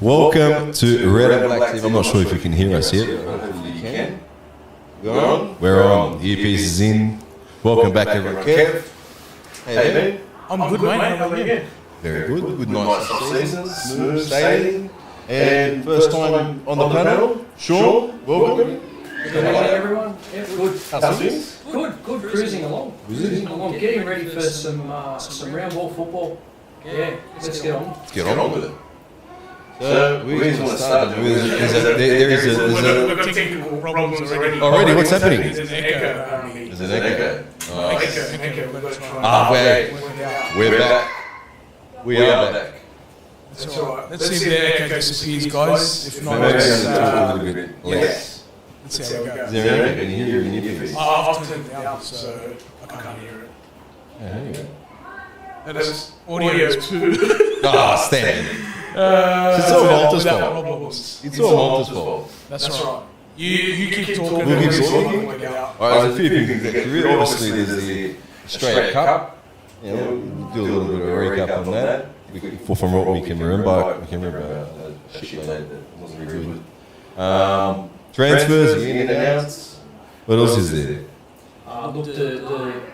Welcome to Red and Black TV. I'm not sure if you can hear us yet. Hopefully you can. We're on. The earpiece is in. Welcome back, everyone. Kev. Hey, man. I'm good, mate. How are you? Very good. Good night. Smooth sailing. And first time on the panel. Sean, welcome. Good morning, everyone. Yeah, good. How's things? Good. Cruising along. Getting ready for some round ball football. Yeah, let's get on. Let's get on with it. So, we just want to start We've got technical problems already. Already? What's happening? There's an echo. There's an echo. Echo. We've got to try We're back. We are back. That's all right. Let's see if the echo disappears, guys. If not, Maybe let's talk a little bit less. see how it goes. Is there an echo? Can you hear your earpiece? I've turned it down, so I can't hear it. Yeah. That's audio too. Ah, stand. It's all Malta's fault. It's all Malta's fault. That's right. You keep talking. We'll keep and talking. we'll get out. Alright, there's a few things that career. Obviously, there's the Australia Cup. You know, we'll do a little bit of a recap on that. From what we can remember, a shitload that wasn't very good. Transfers, in and outs. What else is there? Look, the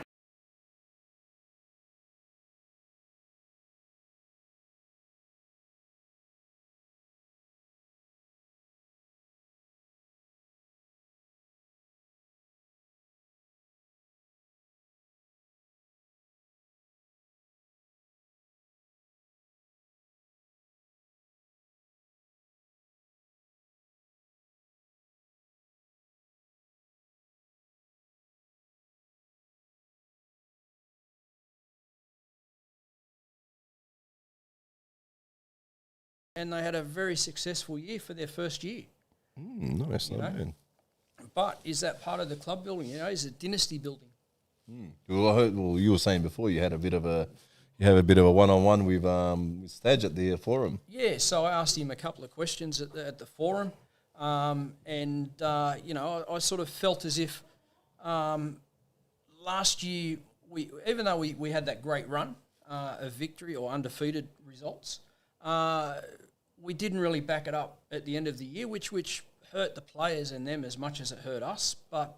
and they had a very successful year for their first year. Nice, not bad. But is that part of the club building? You know, is it dynasty building? Well, you were saying before you had a bit of a one-on-one with Stadge at the forum. Yeah, so I asked him a couple of questions at the forum, and you know, I sort of felt as if last year even though we had that great run of victory or undefeated results, we didn't really back it up at the end of the year, which hurt the players and them as much as it hurt us. But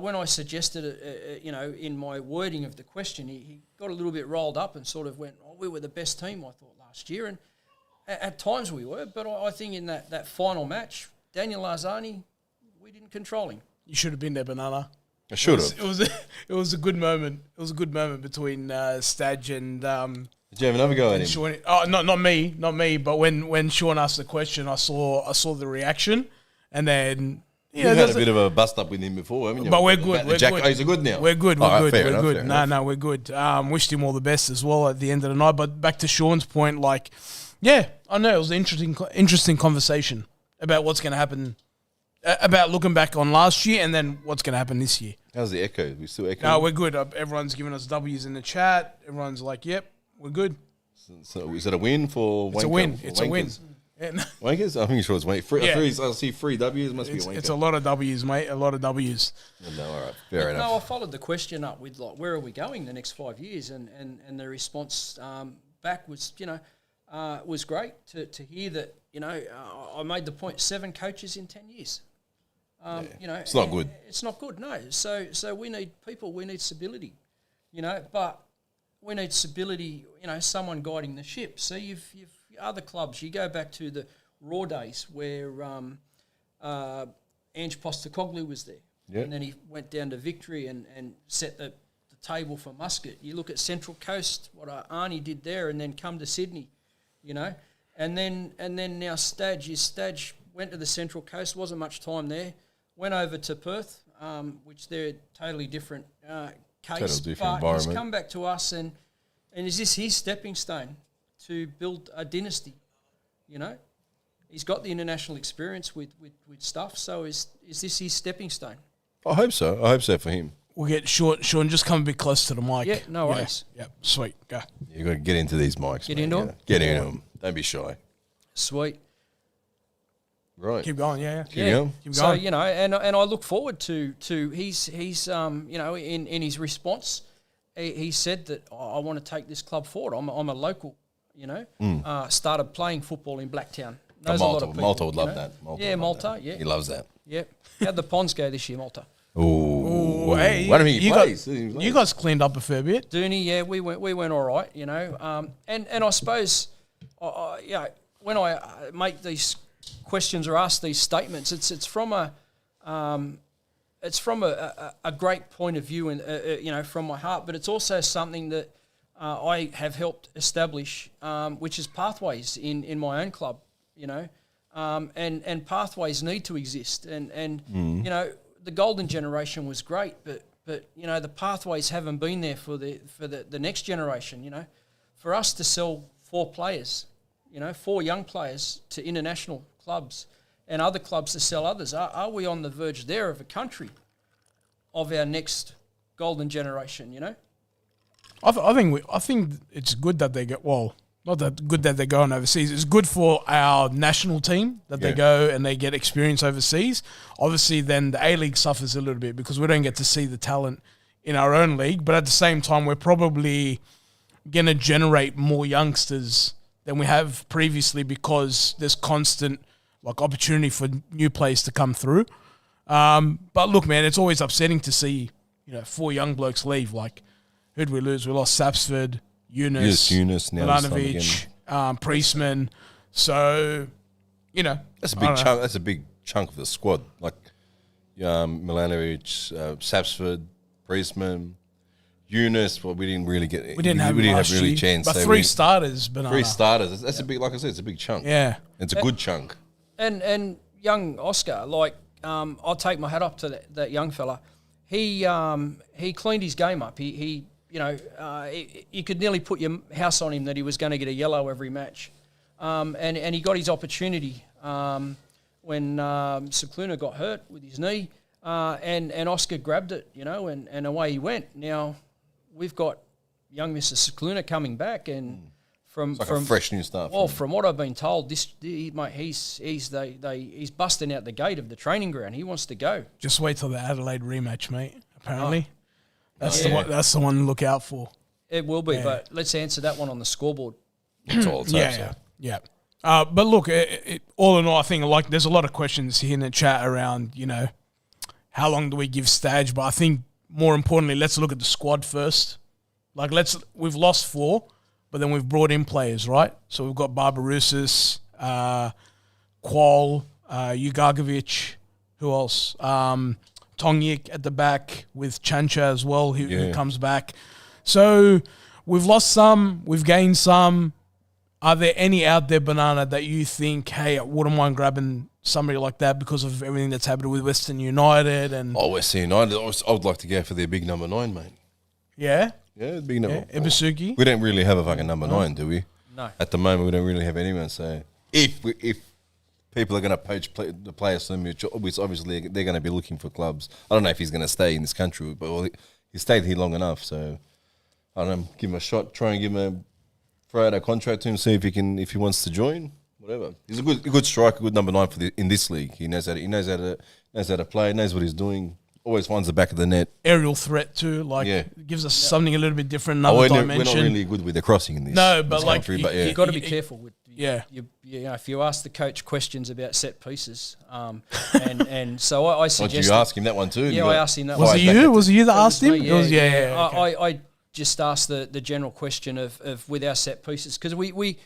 when I suggested it, you know, in my wording of the question, he got a little bit rolled up and sort of went, "Oh, we were the best team, I thought, last year." And at times we were, but I think in that final match, Daniel Arzani, we didn't control him. You should have been there, Banana. I should have. It was a good moment. It was a good moment between Stadge and. Did you have another go at him? Sean, not me. But when Sean asked the question, I saw the reaction, and then you had a bit of a bust up with him before, haven't you? But we're good. We're good. He's good now. We're good. We're good. Fair we're enough, good. No, we're good. Wished him all the best as well at the end of the night. But back to Sean's point, like, yeah, I know it was an interesting conversation about what's going to happen, about looking back on last year and then what's going to happen this year. How's the echo? We still echoing? No, we're good. Everyone's giving us W's in the chat. Everyone's like, "Yep, we're good." So is it a win for Wankers? It's a win. It's a win. Yeah, no. Wankers? I think sure it's Wankers. I see 3 W's. Must be a Wanker. It's a lot of W's, mate. A lot of W's. No, all right. Fair enough. No, I followed the question up with, like, where are we going the next 5 years? And the response back was, you know, was great to hear that, you know, I made the point, 7 coaches in 10 years. You know, it's not good. It's not good, no. So we need people, we need stability, you know, but we need stability, you know, someone guiding the ship. So you've other clubs, you go back to the Raw days where Ange Postecoglou was there. Yep. And then he went down to Victory and set the table for Muscat. You look at Central Coast, what Arnie did there, and then come to Sydney, you know. And then now Stadge went to the Central Coast, wasn't much time there, went over to Perth, which they're totally different case, but he's come back to us, and is this his stepping stone to build a dynasty? You know, he's got the international experience with stuff. So is this his stepping stone? I hope so. I hope so for him. We'll get Sean. Just come a bit close to the mic. Yeah, no worries. Yeah, sweet. Go. You got to get into these mics. Get into them. Get into them. Don't be shy. Sweet. Right. Keep going. Yeah. Keep going. So, you know, and I look forward to he's you know, in his response, he said that I want to take this club forward. I'm a local started playing football in Blacktown. Oh, Knows a lot of people, Malta would love you know. that. Malta Yeah, would love Malta, that. yeah. He loves that. Yep. How'd the Ponds go this year, Malta? Oh, hey, I don't think he plays. You guys cleaned up a fair bit. Dooney, yeah, we went all right, you know. And I suppose, when I make these questions or ask these statements, it's from a great point of view, and from my heart. But it's also something that I have helped establish, which is pathways in my own club, you know. And pathways need to exist, and you know, the golden generation was great, but you know, the pathways haven't been there for the next generation. You know, for us to sell 4 players, you know, 4 young players to international clubs and other clubs to sell others, are we on the verge there of a country of our next golden generation? You know, I think it's good that they get not that good that they're going overseas. It's good for our national team that they go and they get experience overseas. Obviously, then the A-League suffers a little bit because we don't get to see the talent in our own league. But at the same time, we're probably going to generate more youngsters than we have previously because there's constant opportunity for new players to come through. But look, man, it's always upsetting to see 4 young blokes leave. Like, who'd we lose? We lost Sapsford, Eunice, Milanovic, Priestman. So, that's a big chunk. That's a big chunk of the squad. Like Milanovic, Sapsford, Priestman, Eunice. Well, we didn't really get. We didn't have really a chance. But 3 starters, Banana. 3 starters. That's a big. Like I said, it's a big chunk. Yeah, it's a good chunk. And young Oscar, I'll take my hat off to that young fella. He cleaned his game up. He you could nearly put your house on him that he was going to get a yellow every match. And he got his opportunity when Cicluna got hurt with his knee, and Oscar grabbed it, and away he went. Now, we've got young Mr. Cicluna coming back, and from a fresh new start. Well, from what I've been told, he's busting out the gate of the training ground. He wants to go. Just wait till the Adelaide rematch, mate. Apparently. That's the one to look out for. It will be, but let's answer that one on the scoreboard. That's all it's Yeah. But look, all in all, I think there's a lot of questions here in the chat around, how long do we give Stage? But I think more importantly, let's look at the squad first. We've lost 4, but then we've brought in players, right? So we've got Barbarousis, Qual, Ugagovic, who else? Tongyik at the back with Chancha as well, who comes back. So we've lost some, we've gained some. Are there any out there, Banana, that you think, hey, I wouldn't mind grabbing somebody like that because of everything that's happened with Western United? Western United, I would like to go for their big number 9, mate. Yeah? Yeah, big number 9. Ibisuki. We don't really have a fucking number 9, do we? No. At the moment, we don't really have anyone. So if people are going to poach the players from which obviously they're going to be looking for clubs. I don't know if he's going to stay in this country, but he stayed here long enough. So I don't know, give him a shot, try and give him throw out a contract to him, see if he wants to join. Whatever. He's a good striker, good number 9 in this league. He knows how to play, knows what he's doing. Always finds the back of the net. Aerial threat too, gives us something a little bit different, another dimension. We're not really good with the crossing in this. No, but country, you've got to be careful with. Yeah, if you ask the coach questions about set pieces, and so I suggest. Did you ask him that one too? Yeah, I asked him that. Was it you? Was it you that asked him? Yeah. Okay. I just asked the general question of with our set pieces because we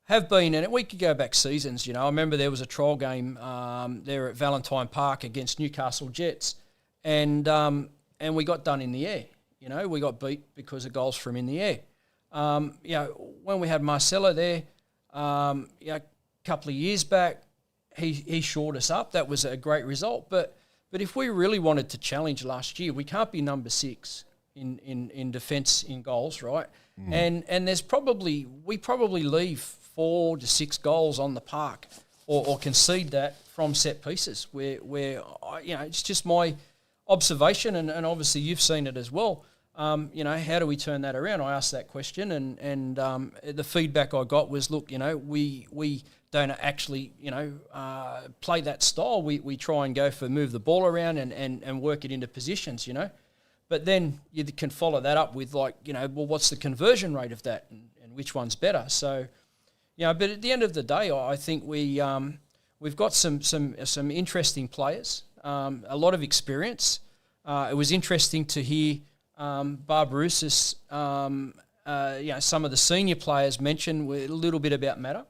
have been, and we could go back seasons. I remember there was a trial game there at Valentine Park against Newcastle Jets, and we got done in the air. We got beat because of goals from in the air. When we had Marcelo there. A couple of years back, he shored us up. That was a great result. But if we really wanted to challenge last year, we can't be number 6 in defence in goals, right? And we probably leave 4 to 6 goals on the park, or concede that from set pieces. Where it's just my observation, and obviously you've seen it as well. How do we turn that around? I asked that question, and the feedback I got was, look, we don't actually, play that style. We try and go for move the ball around and work it into positions, But then you can follow that up with what's the conversion rate of that? And which one's better. So, but at the end of the day, I think we've got some interesting players, a lot of experience. It was interesting to hear Barbarousis, some of the senior players mention a little bit about Matter.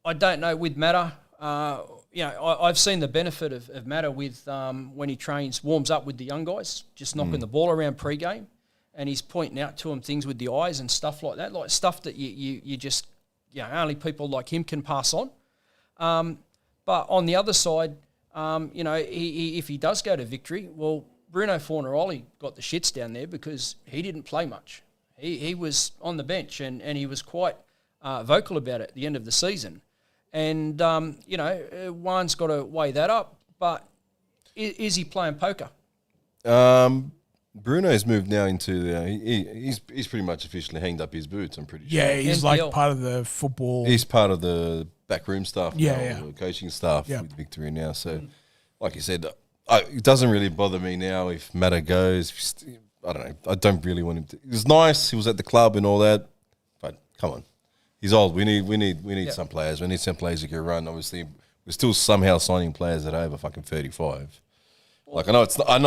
I don't know with Matter. I've seen the benefit of Matter with when he warms up with the young guys, just knocking the ball around pre-game, and he's pointing out to them things with the eyes and stuff like that, like stuff that you just only people like him can pass on. But on the other side, if he does go to Victory, well, Bruno Fornaroli got the shits down there because he didn't play much. He was on the bench and he was quite vocal about it at the end of the season. And, Juan's got to weigh that up. But is he playing poker? Bruno's moved now into he's pretty much officially hanged up his boots, I'm pretty sure. Yeah, he's NPL. like part of the football. He's part of the backroom staff Yeah. the coaching staff with Victory now. So, like you said, it doesn't really bother me now if Matter goes. I don't know. I don't really want him to. It was nice. He was at the club and all that. But, come on. He's old. We need some players. We need some players who can run. Obviously, we're still somehow signing players that are over fucking 35. Like I know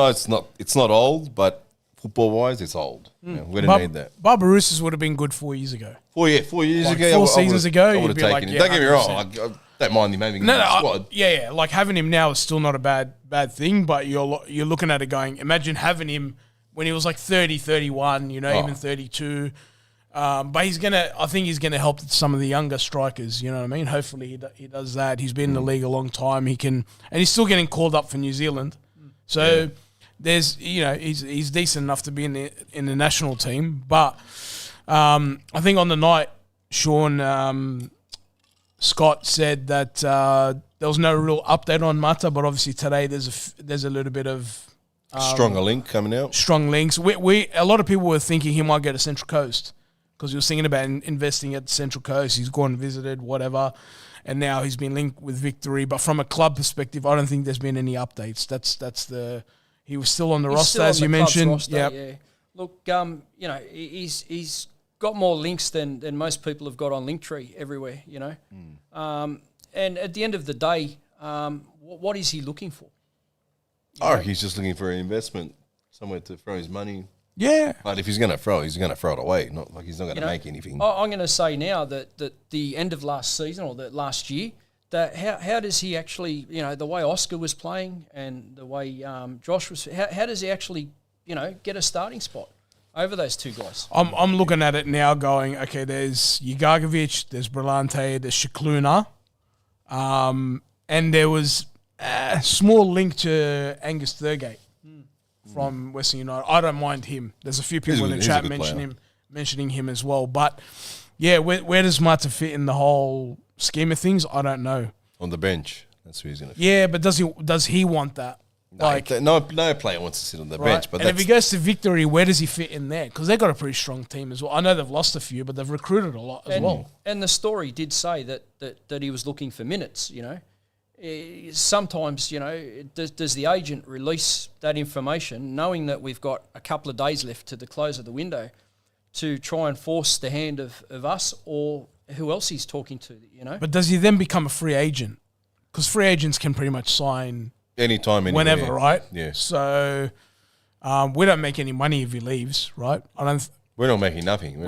it's not old, but football wise, it's old. We don't need that. Barbarousis would have been good 4 years ago. 4 years Like ago, 4 seasons ago, I would you'd have be taken like, him. yeah, Don't get me wrong. 100%. I don't mind him having him in the squad. Yeah. Like having him now is still not a bad thing, but you're looking at it going, imagine having him when he was like 30, 31, even 32. But I think he's gonna help some of the younger strikers. You know what I mean? Hopefully he does that. He's been in the league a long time. And he's still getting called up for New Zealand. So there's he's decent enough to be in the national team. But I think on the night, Sean Scott said that there was no real update on Mata, but obviously today there's a little bit of Stronger link coming out. Strong links. A lot of people were thinking he might go to Central Coast because he was thinking about investing at Central Coast. He's gone and visited, whatever, and now he's been linked with Victory. But from a club perspective, I don't think there's been any updates. He was still on the roster, as you mentioned. Yeah. Look, he's got more links than most people have got on Linktree everywhere. And at the end of the day, what is he looking for? He's just looking for an investment, somewhere to throw his money. Yeah. But if he's going to throw it away. Not like he's not going to make anything. I'm going to say now that the end of last season or that last year, that how does he actually, the way Oscar was playing and the way Josh was, how does he actually, get a starting spot over those two guys? I'm looking at it now going, okay, there's Jigagovic, there's Brillante, there's Shikluna, and there was a small link to Angus Thurgate from Western United. I don't mind him. There's a few people in the chat mentioning him as well. But yeah, where does Mata fit in the whole scheme of things? I don't know. On the bench, that's where he's going to fit. Yeah, but does he want that? No player wants to sit on the bench. But if he goes to Victory, where does he fit in there? Because they've got a pretty strong team as well. I know they've lost a few, but they've recruited a lot as well. And the story did say that he was looking for minutes, Sometimes, does the agent release that information knowing that we've got a couple of days left to the close of the window to try and force the hand of us or who else he's talking to, But does he then become a free agent? Because free agents can pretty much sign anytime, anywhere. whenever, right? Yeah. So we don't make any money if he leaves, right? We're not making nothing.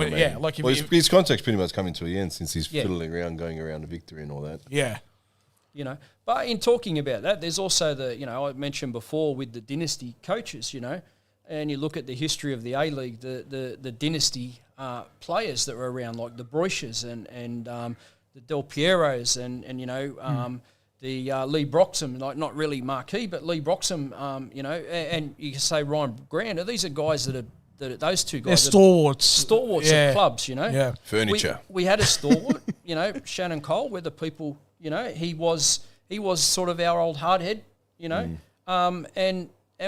His contract's pretty much coming to an end since he's fiddling around, going around to Victory and all that. Yeah. But in talking about that, there's also I mentioned before with the dynasty coaches, and you look at the history of the A-League, the dynasty players that were around, like the Broiches and the Del Pieros and the Lee Broxham, like not really marquee, but Lee Broxham, and you can say Ryan Grant. These are guys that are those two guys. They're stalwarts of clubs, Yeah. Furniture. We had a stalwart, Shannon Cole, where the people, he was sort of our old hardhead, and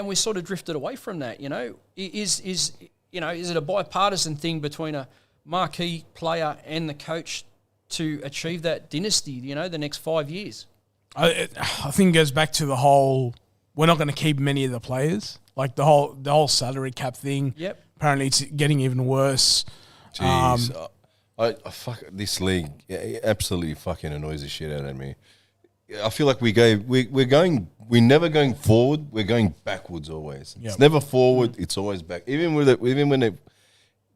we sort of drifted away from that, Is it a bipartisan thing between a marquee player and the coach to achieve that dynasty, the next 5 years? I think it goes back to the whole, we're not going to keep many of the players, like the whole salary cap thing. Yep. apparently it's getting even worse. Jeez. I fuck this league. It absolutely fucking annoys the shit out of me. I feel like we're never going forward. We're going backwards always. Yep. It's never forward. It's always back. Even when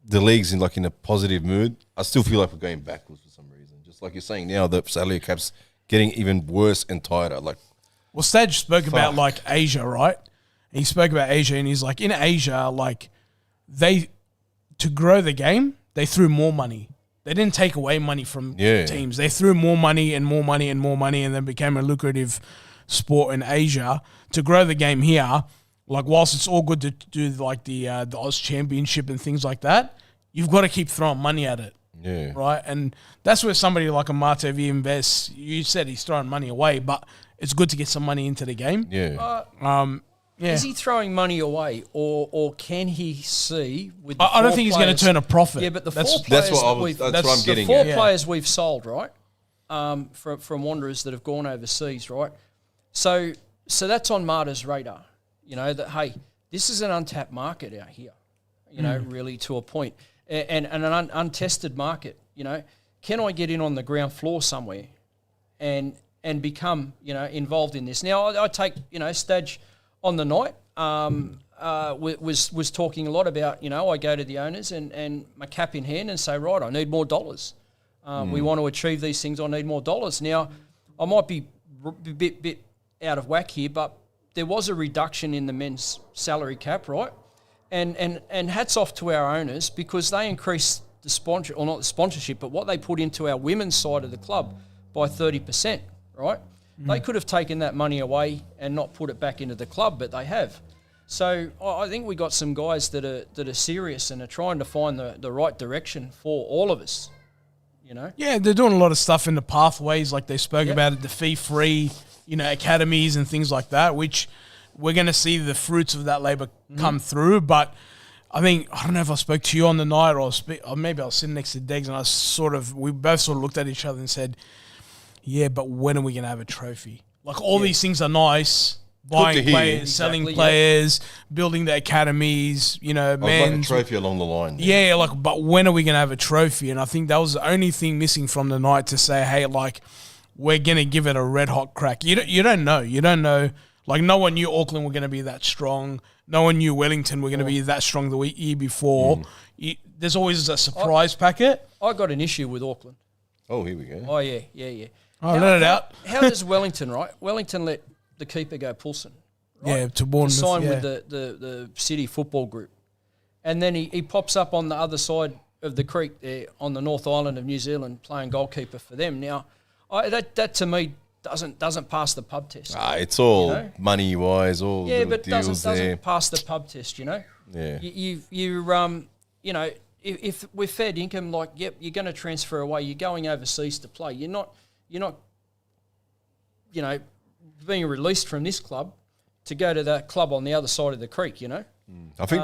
the league's in a positive mood, I still feel like we're going backwards for some reason. Just like you're saying now, the salary cap's getting even worse and tighter. Like, well, Stage spoke about like Asia, right? He spoke about Asia, and he's like, in Asia, like to grow the game, they threw more money. They didn't take away money from teams. They threw more money and more money and more money, and then became a lucrative sport in Asia. To grow the game here, like whilst it's all good to do like the Oz Championship and things like that, you've got to keep throwing money at it. Yeah. Right? And that's where somebody like a Macarthur FC invests. You said he's throwing money away, but it's good to get some money into the game. Yeah. Yeah. Is he throwing money away, or can he see with? I don't think he's going to turn a profit. Yeah, but the That's four players what I'm getting the four at. players we've sold, right, from Wanderers that have gone overseas, right. So that's on Marta's radar. You know that hey, this is an untapped market out here. You know, really to a point, and an untested market. You know, can I get in on the ground floor somewhere, and become involved in this? Now I take Stage on the night was talking a lot about, I go to the owners and my cap in hand and say, right, I need more dollars. We want to achieve these things. I need more dollars. Now, I might be a bit out of whack here, but there was a reduction in the men's salary cap, right? And hats off to our owners because they increased the sponsor, or not the sponsorship, but what they put into our women's side of the club by 30%, right? They could have taken that money away and not put it back into the club, but they have. So I think we got some guys that are serious and are trying to find the right direction for all of us. Yeah, they're doing a lot of stuff in the pathways, like they spoke about it, the fee-free, academies and things like that, which we're going to see the fruits of that labour come through. But I don't know if I spoke to you on the night or maybe I was sitting next to Deggs and we both sort of looked at each other and said, yeah, but when are we going to have a trophy? Like all these things are nice. Buying players, selling players, building the academies, Like a trophy along the line. Yeah, but when are we going to have a trophy? And I think that was the only thing missing from the night to say, hey, we're going to give it a red hot crack. You don't know. You don't know. Like no one knew Auckland were going to be that strong. No one knew Wellington were going to be that strong the year before. There's always a surprise packet. I got an issue with Auckland. Oh, here we go. Oh, yeah. Oh, let it out. How does Wellington, right? Wellington let the keeper go Poulsen. Right? Yeah, to Bournemouth. Sign with the City Football Group. And then he pops up on the other side of the creek there on the North Island of New Zealand playing goalkeeper for them. Now, that to me doesn't pass the pub test. It's all money-wise, all but deals doesn't pass the pub test, Yeah. If we're fed income, you're going to transfer away. You're going overseas to play. You're not being released from this club to go to that club on the other side of the creek. I think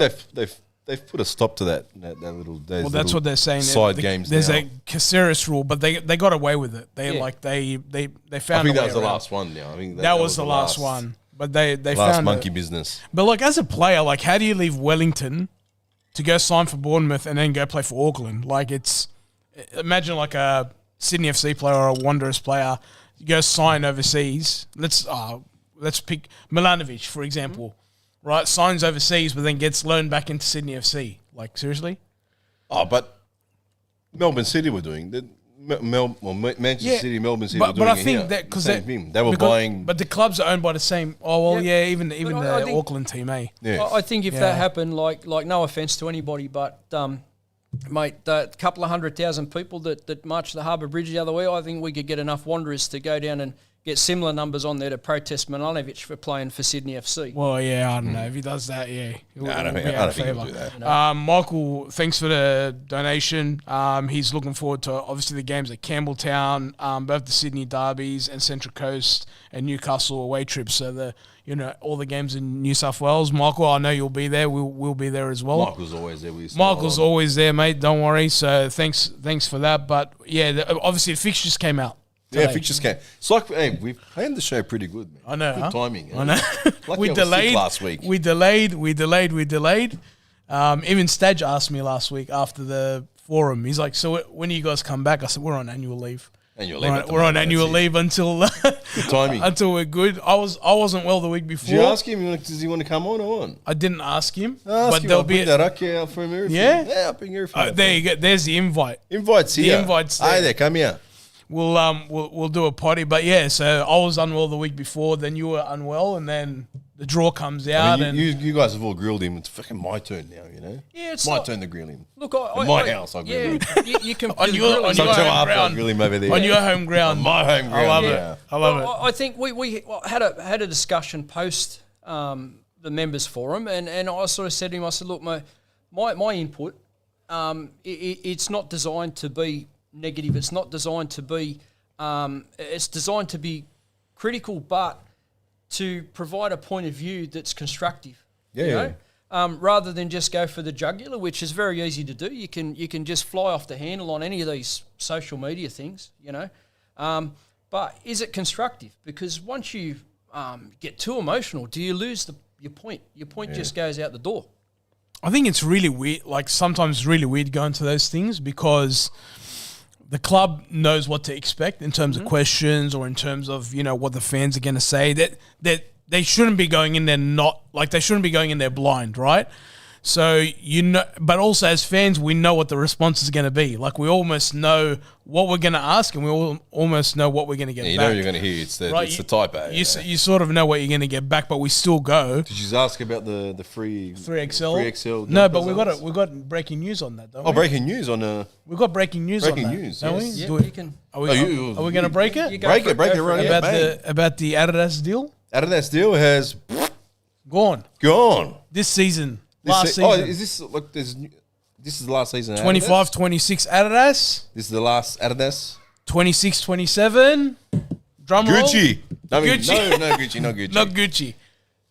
they've put a stop to that little. Well, that's what they're saying. Side games. There's now. a Caceres rule, but they got away with it. They found. I think that was the last one. Now I think that was the last one. But they found monkey business. But as a player, how do you leave Wellington to go sign for Bournemouth and then go play for Auckland? Imagine a Sydney FC player or a Wanderers player go sign overseas. Let's pick Milanovic, for example. Right, signs overseas, but then gets loaned back into Sydney FC. Seriously? Oh, but Melbourne City were doing that. Manchester City, Melbourne City were doing but I it think here. that because they were buying. But the clubs are owned by the same. Oh well, even the think, Auckland team, eh? Yeah. I think if that happened, no offence to anybody, but mate, a couple of 100,000 people that marched the Harbour Bridge the other way, I think we could get enough Wanderers to go down and get similar numbers on there to protest Milanovic for playing for Sydney FC. Well, I don't know. If he does that, I don't think he'll do that. Michael, thanks for the donation. He's looking forward to, obviously, the games at Campbelltown, both the Sydney derbies and Central Coast and Newcastle away trips. So, all the games in New South Wales. Michael, I know you'll be there. We'll be there as well. Michael's always there. Michael's always there, mate. Don't worry. So, thanks for that. But, obviously, the fixtures came out. Yeah, fixtures came. It's we've planned the show pretty good, man. I know. Good timing. I know. We delayed last week. We delayed. Even Stadge asked me last week after the forum. He's like, "So when do you guys come back?" I said, "We're on annual leave. We're on annual leave until timing. until we're good." I wasn't well the week before. Did you ask him? Does he want to come on or what? I didn't ask him, But there'll be that out for him. Yeah? Yeah, I'll bring everything. there you go. There's the invite. Invites here. The invite's there. Hey there, come here. We'll do a potty, but yeah. So I was unwell the week before. Then you were unwell, and then the draw comes out. I mean, you guys have all grilled him. It's fucking my turn now, you know. Yeah, it's my not- turn to grill him. Look, In my house, I grill him. you can On your grill him. home I'll ground. grill him over there. on your home ground. On my home ground. I love yeah. it. I love it. I think we had a discussion post the members forum, and I sort of said to him, I said, look, my input, it's not designed to be negative. It's not designed to be. It's designed to be critical, but to provide a point of view that's constructive. Yeah, you know? Rather than just go for the jugular, which is very easy to do. You can just fly off the handle on any of these social media things, you know. But is it constructive? Because once you get too emotional, do you lose your point? Your point just goes out the door. I think it's really weird. Like sometimes it's really weird going to those things because the club knows what to expect in terms of questions or in terms of, you know, what the fans are going to say. That they shouldn't be going in there they shouldn't be going in there blind, right? So, you know, but also as fans, we know what the response is going to be. Like we almost know what we're going to ask and we almost know what we're going to get You back. know what you're going to hear. It's the typo. You sort of know what you're going to get back, but we still go. Did you ask about the free 3XL? 3XL No, but we've got breaking news on that, don't we? Oh, breaking news on We've got breaking news breaking on that, news, don't yes. we? Yeah, Do we- you can. Are we going to break it? You go break for it, break it, go for right it. About the Adidas deal? Adidas deal has Gone. gone. This season. This Last Oh, season. is this like this is the last season? of 25, Adidas? 26 Adidas. This is the last Adidas. 26, 27. Drum roll. Gucci. I mean, Gucci. No, Gucci, not Gucci. Not Gucci.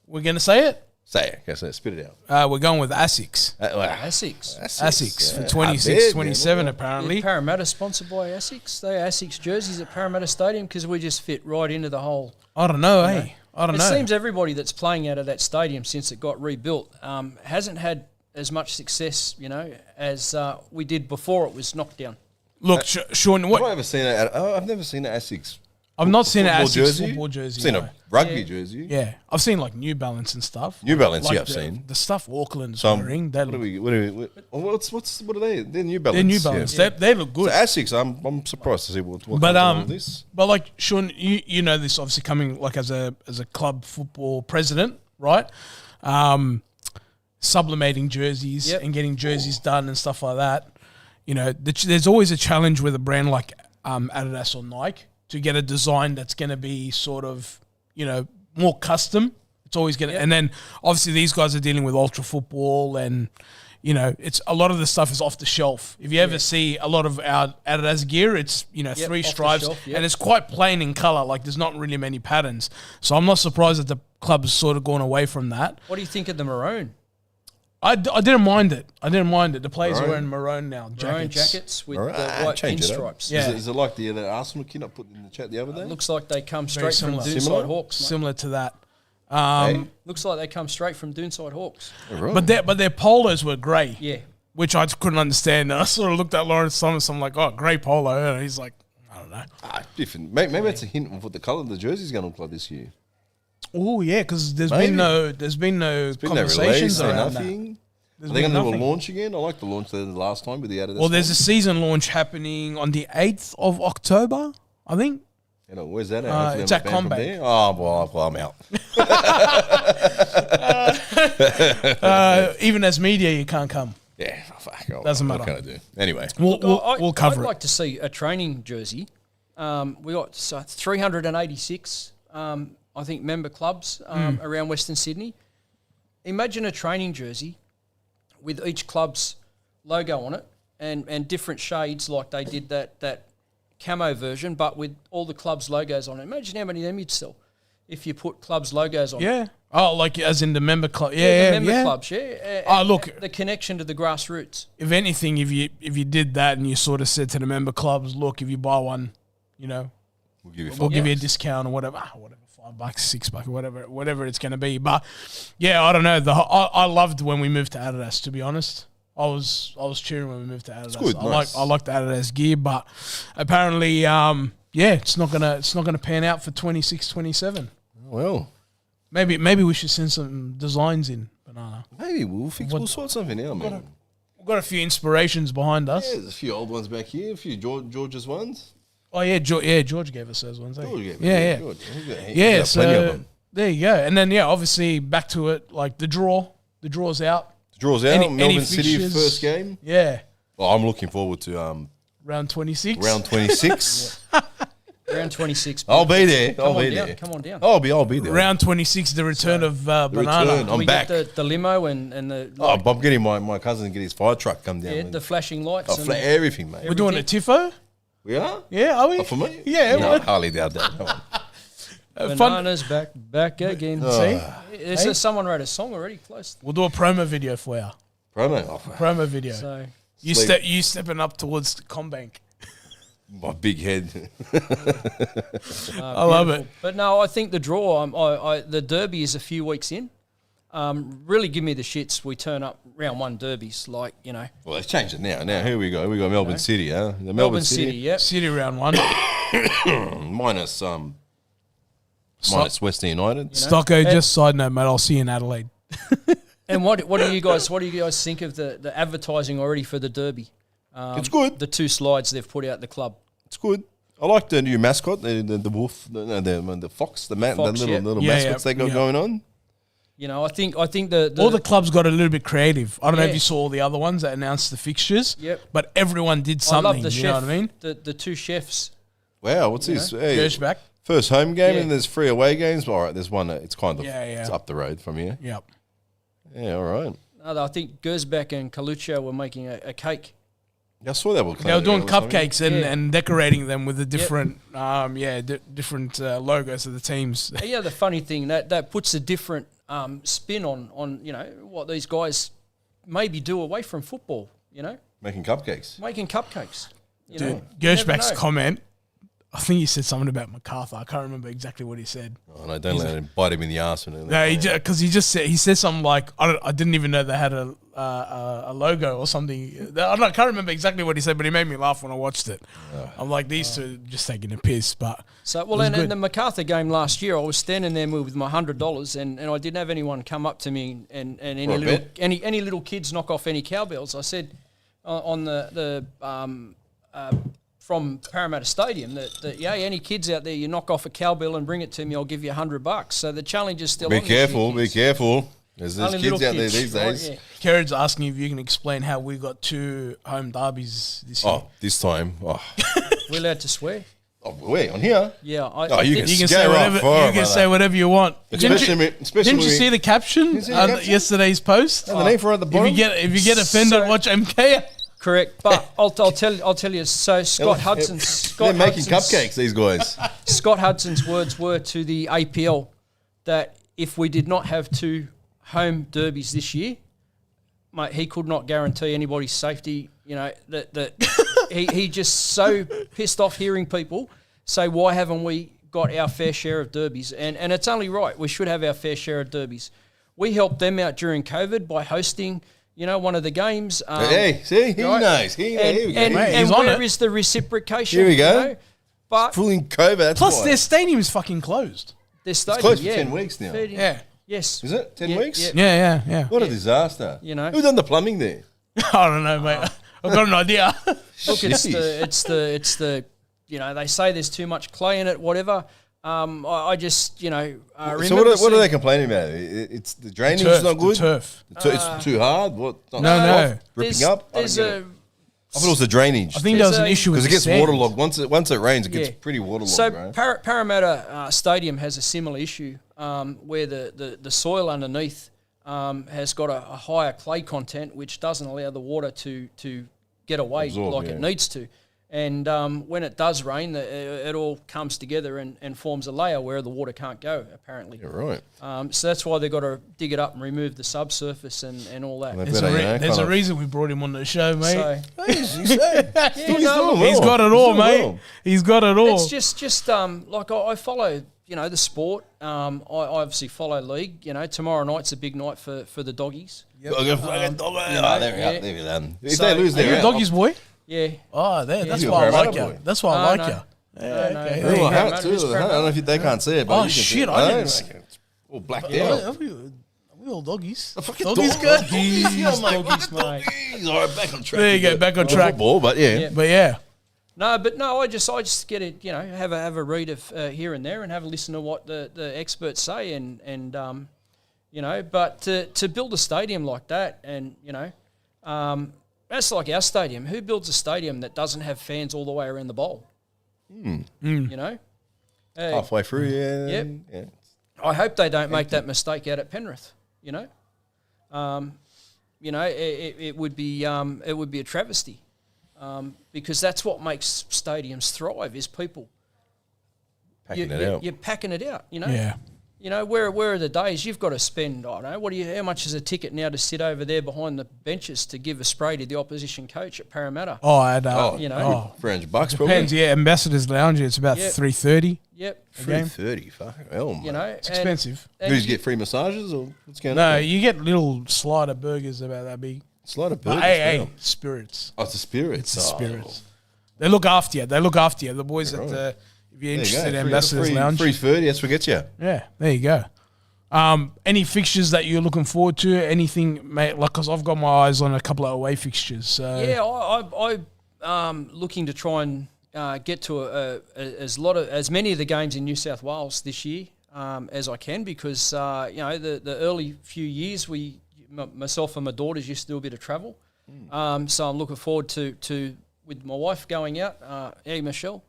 We're going to say it? Say it. Okay, say it. Spit it out. We're going with Asics. Asics. Asics yeah. for 26, I bet, 27 man. apparently. Is Parramatta sponsored by Asics? They Asics jerseys at Parramatta Stadium because we just fit right into the whole. I don't know, eh? I don't It know. seems everybody that's playing out of that stadium since it got rebuilt hasn't had as much success, you know, as we did before it was knocked down. Look, Sean, Have I what? ever seen it? I've never seen an Asics I've not seen an football Asics jersey. football jersey. I've seen no. a rugby Yeah. jersey. Yeah, I've seen like New Balance and stuff. New Balance, Like yeah, I've the, seen. the stuff Auckland's So wearing. They what look, are they? They're New Balance. they're New Balance. Yeah. They look good. So Asics, I'm surprised to see what But comes out of this. but like Sean, you know this obviously coming like as a club football president, right? Sublimating jerseys Yep. and getting jerseys done and stuff like that. You know, there's always a challenge with a brand like Adidas or Nike to get a design that's going to be sort of, you know, more custom. It's always going to, and then obviously these guys are dealing with ultra football and, you know, it's a lot of the stuff is off the shelf. If you ever see a lot of our Adidas gear, it's, you know, three off the stripes shelf, yep. and it's quite plain in color. Like there's not really many patterns. So I'm not surprised that the club has sort of gone away from that. What do you think of the maroon? I didn't mind it. The players are Maroon? wearing maroon now. Maroon Jackets. jackets with Alright, the white change it up. pinstripes. Yeah. Is it like the Arsenal kid I put in the chat the other day? Looks like they come Very straight from similar. Doonside Similar? Hawks. Mate. Similar to that. Hey? Looks like they come straight from Doonside Hawks. Right. But their polos were grey. Yeah. Which I just couldn't understand. And I sort of looked at Lawrence Thomas. I'm like, oh, grey polo. And he's like, I don't know. Different. Maybe that's a hint of what the colour of the jersey is going to look like this year. Oh yeah, because there's Maybe. been no Been no conversations release, no around that. nothing. There's Are they been going to do a nothing. launch again? I like the launch they did last time with the Adidas. Well, there's a one. season launch happening on the 8th of October, I think. You know, where's that at? It's at Hopefully I'm banned from Combank. there. Oh, well, I'm out. Even as media, you can't come. Yeah, fuck. Doesn't What matter. can I do? Anyway. We'll cover I'd it. like to see a training jersey. We got 386, I think, member clubs around Western Sydney. Imagine a training jersey with each club's logo on it and different shades like they did that camo version, but with all the clubs' logos on it. Imagine how many of them you'd sell if you put clubs' logos on it. Yeah. Oh, like as in the member club. The Yeah, member yeah. clubs, yeah. Oh, look. The connection to the grassroots. If anything, if you did that and you sort of said to the member clubs, look, if you buy one, you know, We'll give you we'll $5. give you a discount or whatever, $5, $6, whatever it's going to be. But yeah, I don't know. I loved when we moved to Adidas. To be honest, I was cheering when we moved to Adidas. It's good, nice. I like the Adidas gear, but apparently, it's not gonna pan out for 26, 27. Well, Maybe we should send some designs in. Banana. maybe we'll sort something out, man. We've got a few inspirations behind us. Yeah, there's a few old ones back here, a few George's ones. Oh yeah, George gave us those ones. George gave yeah. George. Yeah, He's got plenty of so them. there you go. And then obviously back to it, like the draw's out. The draw's out. Any Melbourne City fixtures? first game. Yeah, Well, I'm looking forward to round 26. round 26. Round 26. I'll be there. Come I'll on be down. there. Come on down. I'll be there. Round 26, the return of Banana. return. I'm we back. get the limo and the Oh, I'm getting my cousin to get his fire truck come down. yeah, and- the flashing lights. and everything, mate. We're doing a tifo. We are? Yeah, are we? Oh, for me? Yeah, No, well, hardly doubt that. No. fun. Bananas back again. See, Hey? Someone wrote a song already. Close. we'll do a promo video for you. Promo offer. Promo video. So You stepping up towards Combank. My big head. I love it. But no, I think the draw. The derby is a few weeks in. Really give me the shits. We turn up round one derbies, like Well, they've changed it now. Now, here we go. We got Melbourne City, huh? The Melbourne City. Yep. City round one. minus Western United. Stocko, just side note, mate. I'll see you in Adelaide. And what do you guys think of the advertising already for the derby? It's good. The 2 slides they've put out the club. It's good. I like the new mascot, the wolf, the fox, the Fox, little yeah. mascots they got Yeah. going on. I think the All the clubs got a little bit creative. I don't know if Yeah. you saw all the other ones that announced the fixtures. Yep. But everyone did I something. love the You chef. know what I mean? The 2 chefs. Wow, what's this? Hey, Goes back. first home game Yeah. and there's 3 away games. All right, there's one. It's kind of Yeah. it's up the road from here. Yep. Yeah, all right. I think Gersbach and Coluccio were making a cake. Yeah, I saw that. They were doing cupcakes and, Yeah. and decorating them with the different, different logos of the teams. Yeah, the funny thing that puts a different spin on what these guys maybe do away from football. Making cupcakes. Making cupcakes. You Dude, know, you never Gershback's know. comment, I think he said something about Macarthur. I can't remember exactly what he said. Oh, no, don't let him bite him in the arse. No, because he said something like, I didn't even know they had a logo or something. I can't remember exactly what he said, but he made me laugh when I watched it. I'm like, these two are just taking a piss. But So well, in the Macarthur game last year, I was standing there with my $100, and I didn't have anyone come up to me and any little kids knock off any cowbells. I said on the from Parramatta Stadium that any kids out there, you knock off a cowbell and bring it to me, I'll give you $100. So the challenge is still Be on this year, careful, be kids. careful. There's Only kids little out there kids, these right, days. yeah. Kerrid's asking if you can explain how we got 2 home derbies this year. Oh, this time. Oh, We're allowed to swear. wait, on here? Yeah, you can You can Scare say off whatever far, you can brother. say whatever you want. Especially Didn't you see the caption see the on caption? yesterday's post? Underneath right at the bottom? If you get offended, So- watch MK. Correct, but I'll tell you. So Scott They're making cupcakes, these guys. Scott Hudson's words were to the APL that if we did not have 2 home derbies this year, mate, he could not guarantee anybody's safety. That he just so pissed off hearing people say, why haven't we got our fair share of derbies? And it's only right. We should have our fair share of derbies. We helped them out during COVID by hosting, one of the games. Hey, see? He right? knows. Here we go. And Mate, he's on where it. is the reciprocation? Here we go. But Fooling COVID, that's Plus, why. their stadium's fucking closed. their stadium, close for yeah, 10 weeks now. 30 Yeah. Yes. Is it? 10 Yeah, weeks? yeah. Yeah. What a disaster. know. Who done the plumbing there? I don't know, mate. I've got an idea. Look, it's the they say there's too much clay in it, whatever. I just remember. So what are seeing- they complaining about? It's the drainage turf, is not good? The turf. It's too hard? What? Not No. soft? Ripping There's, up? I there's don't get a it. I thought it was the drainage. I think there was an There's a- issue with Because it the gets sand. waterlogged. Once it rains, it gets Yeah. pretty waterlogged, So right? Parramatta Stadium has a similar issue where the soil underneath has got a higher clay content, which doesn't allow the water to get away Absorb, like yeah. it needs to. And when it does rain, it all comes together and forms a layer where the water can't go, apparently. You're right. So that's why they've got to dig it up and remove the subsurface and all that. There's a reason we brought him on the show, mate. So, He's got it all, mate. He's got it all. it's just like I follow, the sport. I obviously follow league. Tomorrow night's a big night for the doggies. There we go. If So- they lose, Are you they're a out. doggies boy? Yeah. Oh, that's You're why I a like Parramatta you. boy. That's why I like No, you. no. Yeah, No, okay. no. Oh, Yeah, hat mate, too. it's I don't know if they can't see it, but Oh, you can shit, see it. I didn't know, see like, it's all blacked Are out. we all doggies? Fucking Doggies dog- good? Doggies, Doggies, mate. mate. All right, back on track. There you go, back on track. Football, but yeah. But yeah. No, I just get it. Have a read of here and there and have a listen to what the experts say and But to build a stadium like that and that's like our stadium. Who builds a stadium that doesn't have fans all the way around the bowl? Halfway through, yeah. Yep. Yeah. I hope they don't make that mistake out at Penrith. It would be a travesty because that's what makes stadiums thrive is people Packing it out. You're packing it out. Yeah. Where are the days you've got to spend? I don't know. How much is a ticket now to sit over there behind the benches to give a spray to the opposition coach at Parramatta? Oh, and $300 probably. depends. Yeah, Ambassadors Lounge. It's about Yep. $330. Yep. game. $330, fucking hell, mate. It's expensive. Do you get free massages or what's going No, on? you get little slider burgers about that big. Slider But burgers. hey, wow. spirits. Oh, it's the spirits. It's the spirits. They look after you. The boys at the. If you're interested in Ambassadors Lounge. 330, that's what gets you. Yeah, there you go. Any fixtures that you're looking forward to? Anything, mate? Like, because I've got my eyes on a couple of away fixtures. So Yeah, I'm looking to try and get to as many of the games in New South Wales this year as I can because the early few years myself and my daughters used to do a bit of travel, so I'm looking forward to with my wife going out. Hey, Michelle.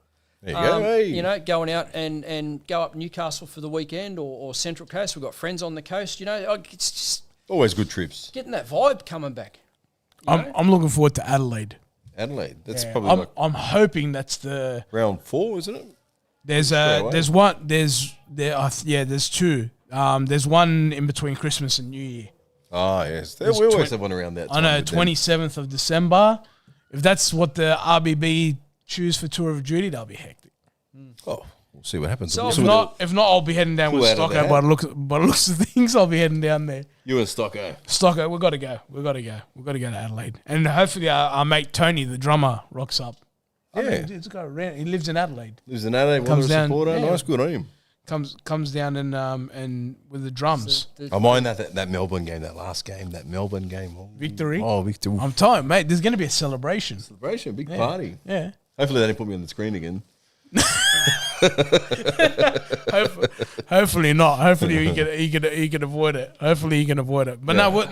There you go. Hey. Going out and go up Newcastle for the weekend or Central Coast. We've got friends on the coast. It's just Always good trips. getting that vibe coming back. I'm looking forward to Adelaide. Adelaide. That's probably I'm hoping that's the round 4, isn't it? there's two. There's one in between Christmas and New Year. Oh, yes. We always have one around that I time. know, but then- 27th of December. If that's what the RBB choose for Tour of Duty, that'll be hectic. Oh, we'll see what happens. So We'll if see If what not, I'll be heading down with Pull out of Stocko. the By the looks of things, I'll be heading down there. you and Stocko. Stocko, we've got to go. We've got to go to Adelaide. And hopefully our mate Tony, the drummer, rocks up. Yeah. He's got around. He lives in Adelaide. Lives in Adelaide, Comes Wanderers down, supporter. yeah. Nice, good on him. Comes down and with the drums. I mind that Melbourne game, that last game, that Melbourne game. Oh, Victory. Oh, victory. I'm telling you, mate, there's going to be a celebration. Celebration, big party. Yeah. Hopefully they don't put me on the screen again. Hopefully not. Hopefully you can avoid it. Hopefully you can avoid it. But we've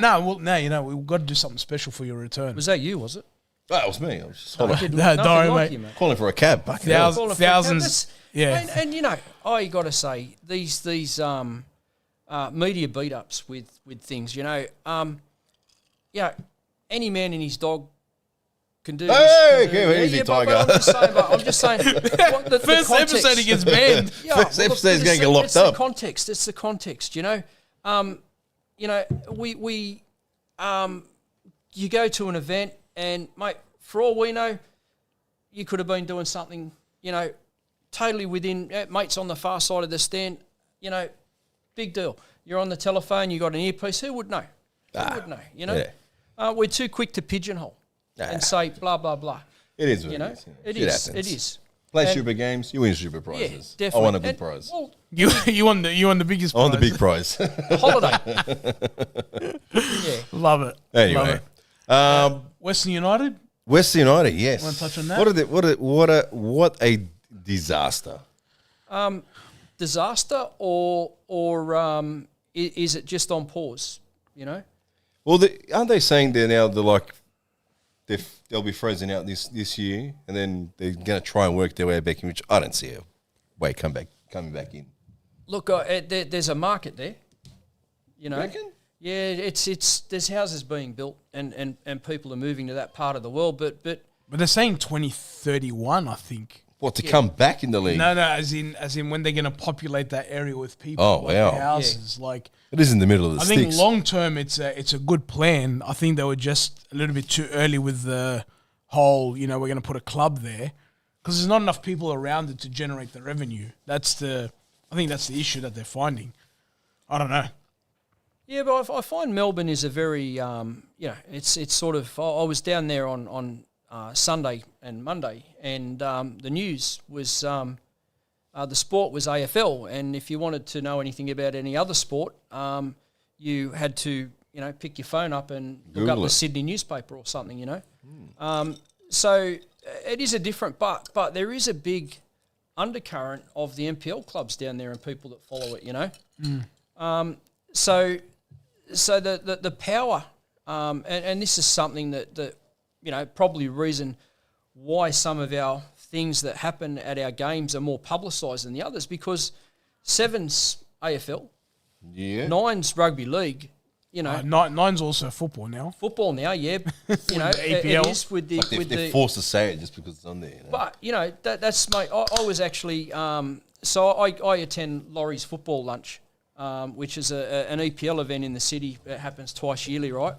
got to do something special for your return. Was that you? Was it? Oh, it was me. I was just No, Nothing don't worry, like mate. you, calling for a cab. Thousands. Yeah. And I got to say these media beat ups with things. Any man and his dog can do. Hey, this, can do- easy, but Tiger. I'm just saying. The First context. episode he gets banned. First episode he's gonna get locked it's up. The context. It's the context. You go to an event and, mate, for all we know, you could have been doing something, totally within, mates on the far side of the stand, big deal. You're on the telephone, you got an earpiece, who would know? Who would know, Yeah. We're too quick to pigeonhole and say blah, blah, blah. It is what it is. It Shit is. happens. It is. Play And- stupid games, you win stupid prizes. Yeah, definitely. I won a good And, prize. Well, You won the biggest I won the prize. big prize. holiday. Yeah. Love it. Anyway, Western United. West United, yes. Wanna touch on that? What a disaster. Disaster or is it just on pause, Well, aren't they saying they'll be frozen out this year, and then they're going to try and work their way back in, which I don't see a way coming back in. Look, there's a market there, Reckon? Yeah, there's houses being built and people are moving to that part of the world, but But they're saying 2031, I think. What, to come back in the league? No, as in when they're going to populate that area with people. Oh, like wow. the houses, like It is in the middle of the I sticks. think long term, it's a good plan. I think they were just a little bit too early with the whole. We're going to put a club there because there's not enough people around it to generate the revenue. I think that's the issue that they're finding. I don't know. Yeah, but I find Melbourne is a very, it's sort of. I was down there on Sunday and Monday, and the news was the sport was AFL, and if you wanted to know anything about any other sport, you had to pick your phone up and look up the Sydney newspaper or something, So it is a different, but there is a big undercurrent of the NPL clubs down there and people that follow it, So the power, and this is something that probably reason why some of our things that happen at our games are more publicised than the others, because 7's AFL, 9's rugby league, Nine's also football now. Football now, yeah, APL. it is with the they're forced to say it just because it's on there. But that's mate. I was actually so I attend Laurie's football lunch, which is an EPL event in the city. It happens twice yearly, right?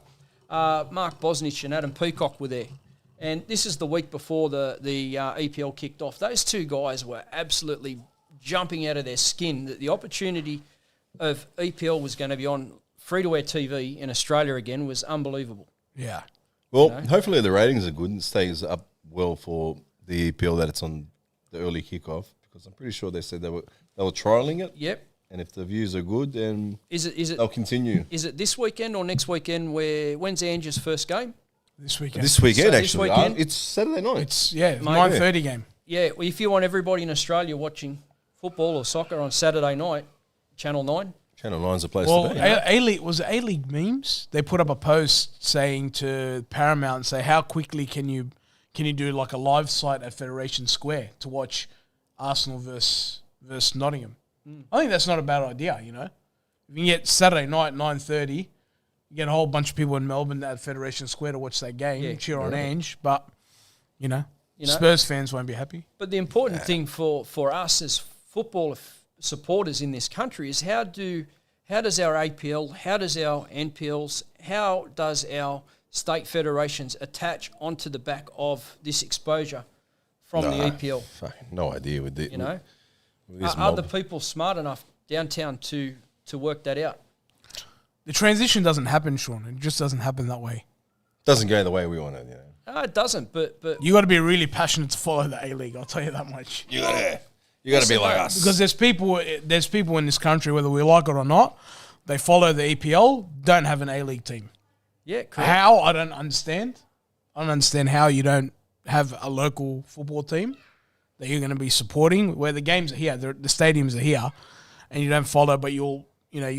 Mark Bosnich and Adam Peacock were there. And this is the week before the EPL kicked off. Those two guys were absolutely jumping out of their skin that the opportunity of EPL was going to be on free-to-air TV in Australia again was unbelievable. Yeah. Well, hopefully the ratings are good and stays up well for the EPL that it's on the early kickoff, because I'm pretty sure they said they were trialling it. Yep. And if the views are good, then is it they'll continue. Is it this weekend or next weekend? When's Angie's first game? This weekend. This weekend, So actually. this weekend? It's Saturday night. It's 9:30 game. Yeah, well, if you want everybody in Australia watching football or soccer on Saturday night, Channel 9. Channel 9's the place Well, to be. A-League memes. They put up a post saying to Paramount and say, how quickly can you do like a live site at Federation Square to watch Arsenal versus Nottingham? I think that's not a bad idea. If you can get Saturday night 9:30, you get a whole bunch of people in Melbourne at Federation Square to watch that game, cheer on Ange, but Spurs fans won't be happy. But the important thing for us as football supporters in this country is how does our APL, how does our NPLs, how does our state federations attach onto the back of this exposure from the EPL? Fucking no idea with it. Are the people smart enough downtown to work that out? The transition doesn't happen, Sean. It just doesn't happen that way. Doesn't go the way we want it. No, it doesn't. But You got to be really passionate to follow the A-League. I'll tell you that much. You gotta be like us. Because there's people in this country, whether we like it or not, they follow the EPL, don't have an A-League team. yeah, correct. How? I don't understand. I don't understand how you don't have a local football team that you're going to be supporting, where the games are here, the stadiums are here, and you don't follow, but you'll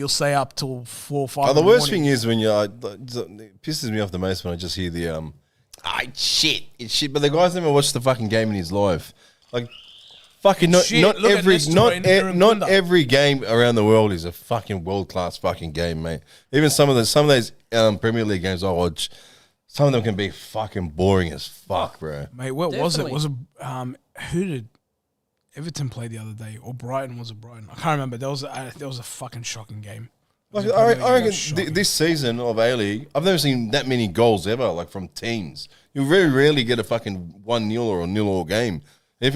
stay up till 4 or 5. The worst thing is when it pisses me off the most when I just hear the it's shit. But the guy's never watched the fucking game in his life. Like, fucking not every game around the world is a fucking world class fucking game, mate. Even some of those Premier League games I watch, some of them can be fucking boring as fuck, bro. Mate, what Definitely. was it? Who did Everton play the other day? Or Brighton? Was it Brighton? I can't remember. There was a fucking shocking game. Like, I reckon this season of A-League, I've never seen that many goals ever, like from teams. You very rarely get a fucking 1-0 or a 0-0 game. I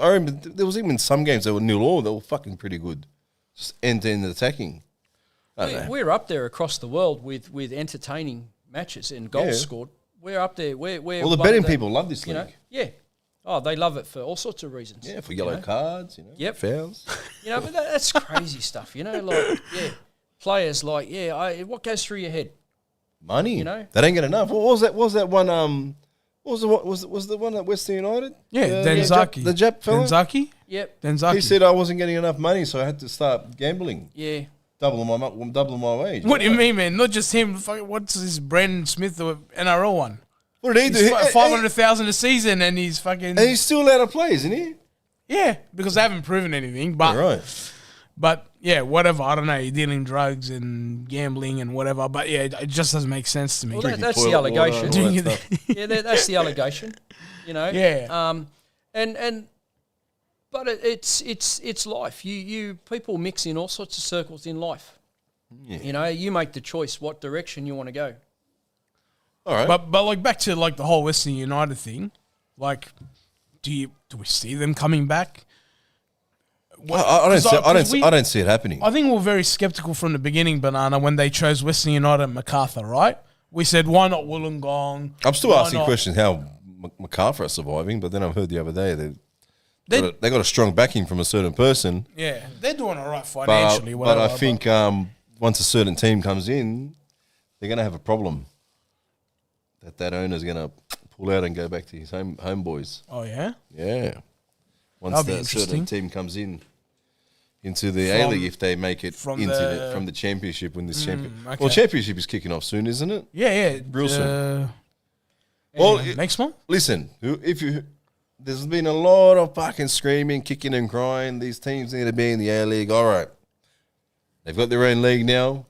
remember there was even some games that were 0-0. They were fucking pretty good, just end-to-end attacking. We're up there across the world with entertaining matches and goals scored. We're up there. Well, the betting people love this league. Yeah. Oh, they love it for all sorts of reasons. Yeah, for yellow cards, Yep. fouls. But that's crazy stuff. Players what goes through your head? Money. That ain't get enough. What was that one? Was the one at Western United? Yeah, Denzaki. The Jap fella? Denzaki? Yep. Denzaki. He said I wasn't getting enough money, so I had to start gambling. Yeah. Doubling my wage. What do you mean, man? Not just him. What's this Brandon Smith, the NRL one? What did he do? 500,000 a season, and he's fucking. And he's still allowed to play, isn't he? Yeah, because they haven't proven anything. But Right. But yeah, whatever. I don't know. You're dealing drugs and gambling and whatever. But yeah, it just doesn't make sense to me. Well, that's toilet the allegation. water and all that stuff. Yeah, that's the allegation. You know, Yeah. But it's life. You people mix in all sorts of circles in life. Yeah. You know, you make the choice what direction you want to go. All right. But like back to like the whole Western United thing, like do we see them coming back? I don't see it happening. I think we were very skeptical from the beginning, Banana, when they chose Western United and Macarthur, right? We said, why not Wollongong? I'm still Why asking not- questions how Macarthur are surviving, but then I've heard the other day they got a strong backing from a certain person. Yeah, they're doing all right financially. But I think once a certain team comes in, they're going to have a problem. That owner's going to pull out and go back to his homeboys. Oh, yeah? Yeah. Once That'll be that certain interesting. team comes into the A-League, if they make it from from the championship, when this champion. okay. Well, championship is kicking off soon, isn't it? Yeah. Real soon. Well, Well, next month? listen, there's been a lot of fucking screaming, kicking and crying. These teams need to be in the A-League. All right. They've got their own league now.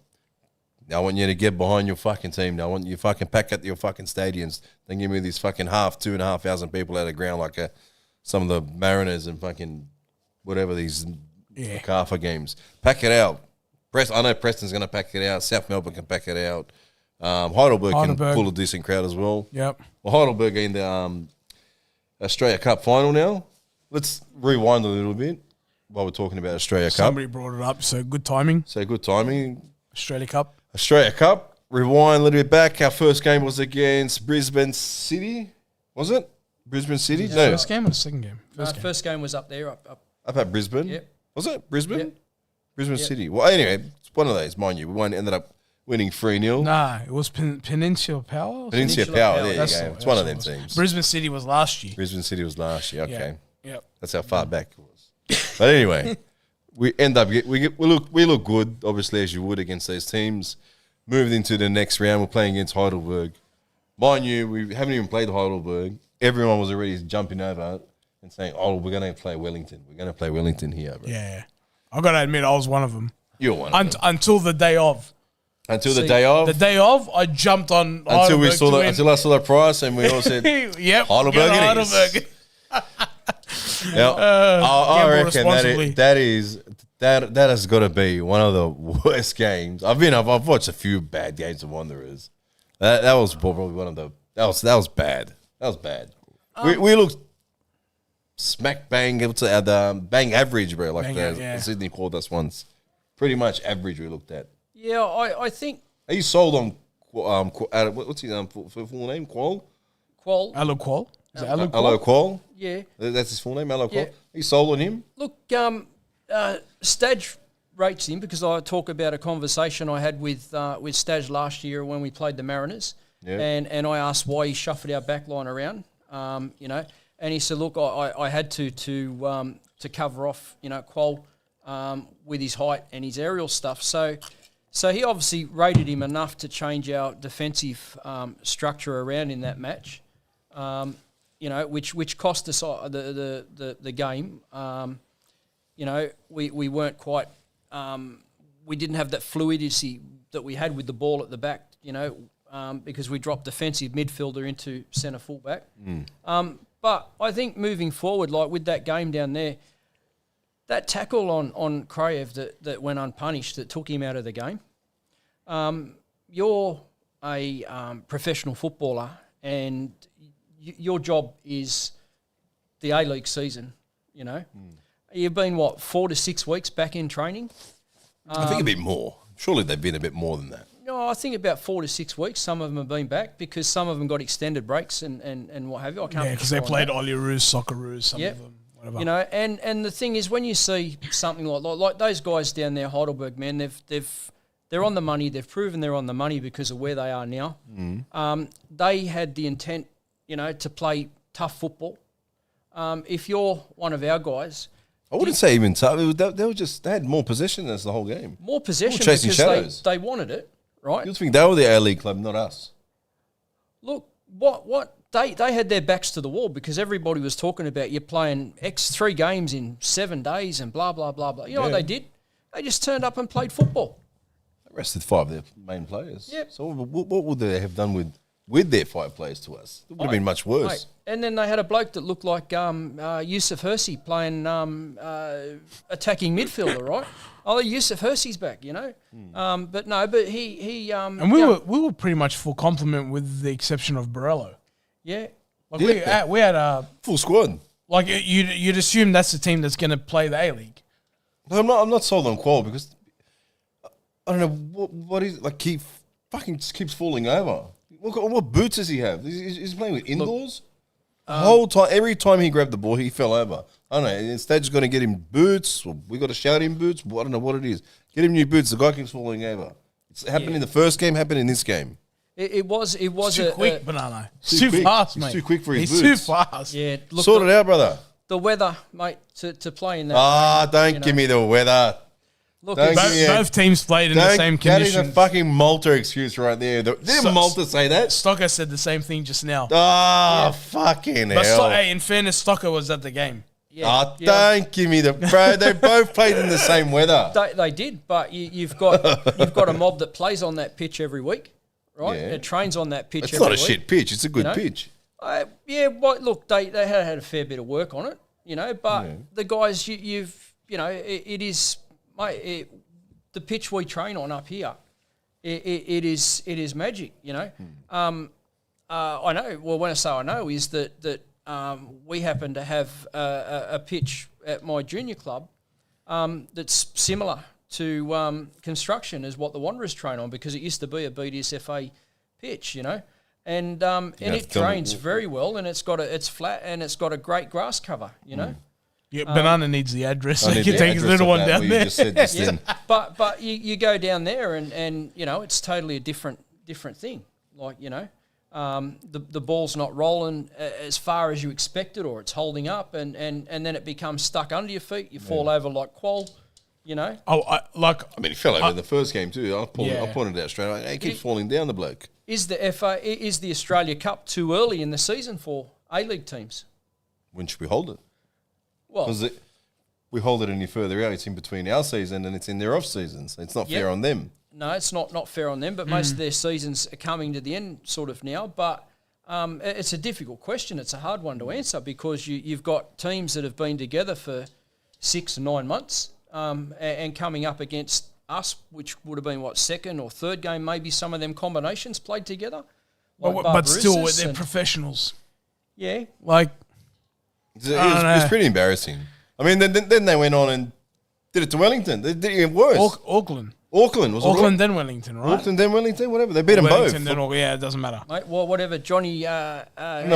Now I want you to get behind your fucking team. Now I want you to fucking pack at your fucking stadiums. Then give me these fucking 2,500 people out of the ground like some of the Mariners and fucking whatever these Macarthur games. Pack it out. I know Preston's going to pack it out. South Melbourne can pack it out. Heidelberg can pull a decent crowd as well. Yep. Well, Heidelberg are in the Australia Cup final now. Let's rewind a little bit while we're talking about Australia Cup. Somebody brought it up, so good timing. So good timing. Australia Cup. Australia Cup. Rewind a little bit back. Our first game was against Brisbane City. Was it? Brisbane City? No. First game or the second game? First game was up there. Up. Up at Brisbane? Yep. Was it? Brisbane? Yep. Brisbane City. Well, anyway, it's one of those, mind you. We ended up winning 3-0. Nah, it was Peninsula Power. Peninsula Peninsula Power, Power, there you That's go. the- It's one of them that's what it was. teams. Brisbane City was last year. Brisbane City was last year, okay. Yep. That's how far back it was. But anyway, we end up we look good, obviously, as you would against those teams. Moving into the next round, we're playing against Heidelberg. Mind you, we haven't even played Heidelberg. Everyone was already jumping over and saying, "Oh, we're going to play Wellington. We're going to play Wellington here, bro." Yeah. I got to admit, I was one of them. You're one of them. Until the day of. Until the day of. The day of, I jumped on Until Heidelberg I saw the price, and we all said, yep, Heidelberg get it is. Heidelberg. Yep. I gamble reckon responsibly. that has got to be one of the worst games. I've watched a few bad games of Wanderers. That was probably one of the that was bad. That was bad. We looked smack bang bang average, bro. Like Sydney called us once. Pretty much average we looked at. Yeah, I think. Are you sold on what's his full name? Qual? Allo Qual. Is it Allo Qual? Hello, Qual. Yeah. That's his full name. Hello, Qual. Yeah. Are you sold on him? Look, Stadge rates him because I talk about a conversation I had with Stadge last year when we played the Mariners, and I asked why he shuffled our back line around, and he said, look, I had to cover off, Qual with his height and his aerial stuff. So he obviously rated him enough to change our defensive structure around in that match, which cost us the game. We weren't quite. We didn't have that fluidity that we had with the ball at the back. Because we dropped defensive midfielder into centre fullback. But I think moving forward, like with that game down there, that tackle on Kraev that went unpunished, that took him out of the game. You're a professional footballer, and your job is the A-League season. You've been 4 to 6 weeks back in training. I think a bit more. Surely they've been a bit more than that. No, I think about 4 to 6 weeks. Some of them have been back because some of them got extended breaks and what have you. I can't. Yeah, because they played Olyroos, Socceroos, some of them. Whatever. And the thing is, when you see something like those guys down there, Heidelberg, man, they're on the money. They've proven they're on the money because of where they are now. They had the intent, to play tough football. If you're one of our guys, I wouldn't say even tough. They had more possession as the whole game. More possession chasing because shadows. they wanted it, right? You think they were the A-League club, not us? Look, what they had their backs to the wall because everybody was talking about you playing 3 games in 7 days and blah blah blah blah. You know what they did? They just turned up and played football. They rested 5 of their main players. Yep. So what would they have done with with their 5 players to us. It would have been much worse. Mate, and then they had a bloke that looked like Yusuf Hersey playing attacking midfielder, right? Oh, Yusuf Hersey's back, you know. But he and we were pretty much full complement with the exception of Borello. Yeah. Like we had a full squad. Like you'd assume that's the team that's going to play the A-League. No, I'm not sold on Qual because I don't know what is like. He fucking just keeps falling over. What boots does he have? He's playing with indoors. The whole time, every time he grabbed the ball, he fell over. I don't know. Instead, just going to get him boots. Or we got to shout him boots. I don't know what it is. Get him new boots. The guy keeps falling over. It's happened in the first game. Happened in this game. It was too quick, Banana. Too Too fast, mate. He's too quick for his He's boots. too fast. Yeah, look, Sort it out, brother. the weather, mate, to play in that. Don't give me the weather. Look, Don't it's- give me Both teams played in the same That is conditions. a fucking Malta excuse right there. Didn't Malta say that? Stocker said the same thing just now. Fucking But hell. hey, in fairness, Stocker was at the game. Don't give me the... Bro, they both played in the same weather. They did, but you've got a mob that plays on that pitch every week, right? Yeah. It trains on that pitch It's every not a week. shit pitch. It's a good You know? pitch. Look, they had a fair bit of work on it, you know, but the guys, it is, mate, the pitch we train on up here, it is magic, you know. I know, well, when I say I know is that we happen to have a pitch at my junior club that's similar to construction as what the Wanderers train on, because it used to be a BDSFA pitch, you know. And it drains very well, and it's flat, and it's got a great grass cover, you know. Yeah, Banana needs the address, so I he need can the take his address little of one that down where there. You just said this then. But you go down there, and you know, it's totally a different thing. Like, you know, the ball's not rolling as far as you expected, or it's holding up, and then it becomes stuck under your feet. You fall over like Qual, you know. I mean, he fell over in the first game too. I pointed it out straight away. He keeps falling down, the bloke. Is the Australia Cup too early in the season for A-League teams? When should we hold it? Well, Because we hold it any further out, it's in between our season and it's in their off season, so it's not fair on them. no, it's not fair on them, but most of their seasons are coming to the end sort of now. But it's a difficult question. It's a hard one to answer, because you've got teams that have been together for 6 or 9 months and coming up against us, which would have been, second or third game, maybe some of them combinations played together. But still, Barbarousas they're and- professionals. Yeah. Like, It was pretty embarrassing. I mean, then they went on and did it to Wellington. They did it even worse. Auckland. Auckland, was it Auckland, then Wellington, right? Auckland, then Wellington, whatever. They beat them both. Wellington, then it doesn't matter. Mate, well, whatever, Johnny. know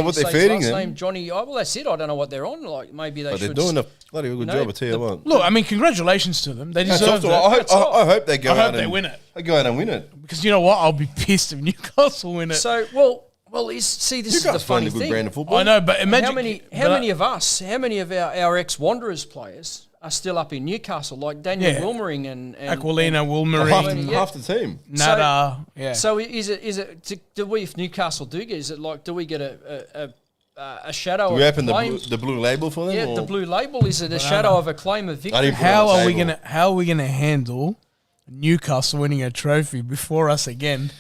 what they're feeding them. Name, Johnny. Oh, well, that's it. I don't know what they're on. Like, maybe they But should. they're doing a bloody good job, I tell you what. Look, I mean, congratulations to them. They That's deserve awesome. it. I hope they go I out hope and they win it. They go out and win it. Because you know what? I'll be pissed if Newcastle win it. So, this is the Newcastle's playing funny a good thing. brand of football. I know, but imagine How many of our ex-Wanderers players are still up in Newcastle, like Daniel Wilmering and Aquilina, half, Wilmering, half the team. Nada. Yeah. So is it? Do we, if Newcastle do get? Is it like? Do we get a shadow? Do we of open claim? the blue label for them? Yeah, or? the blue label. Is it a shadow of a claim of victory? didn't put it How on the are we table. gonna handle Newcastle winning a trophy before us again?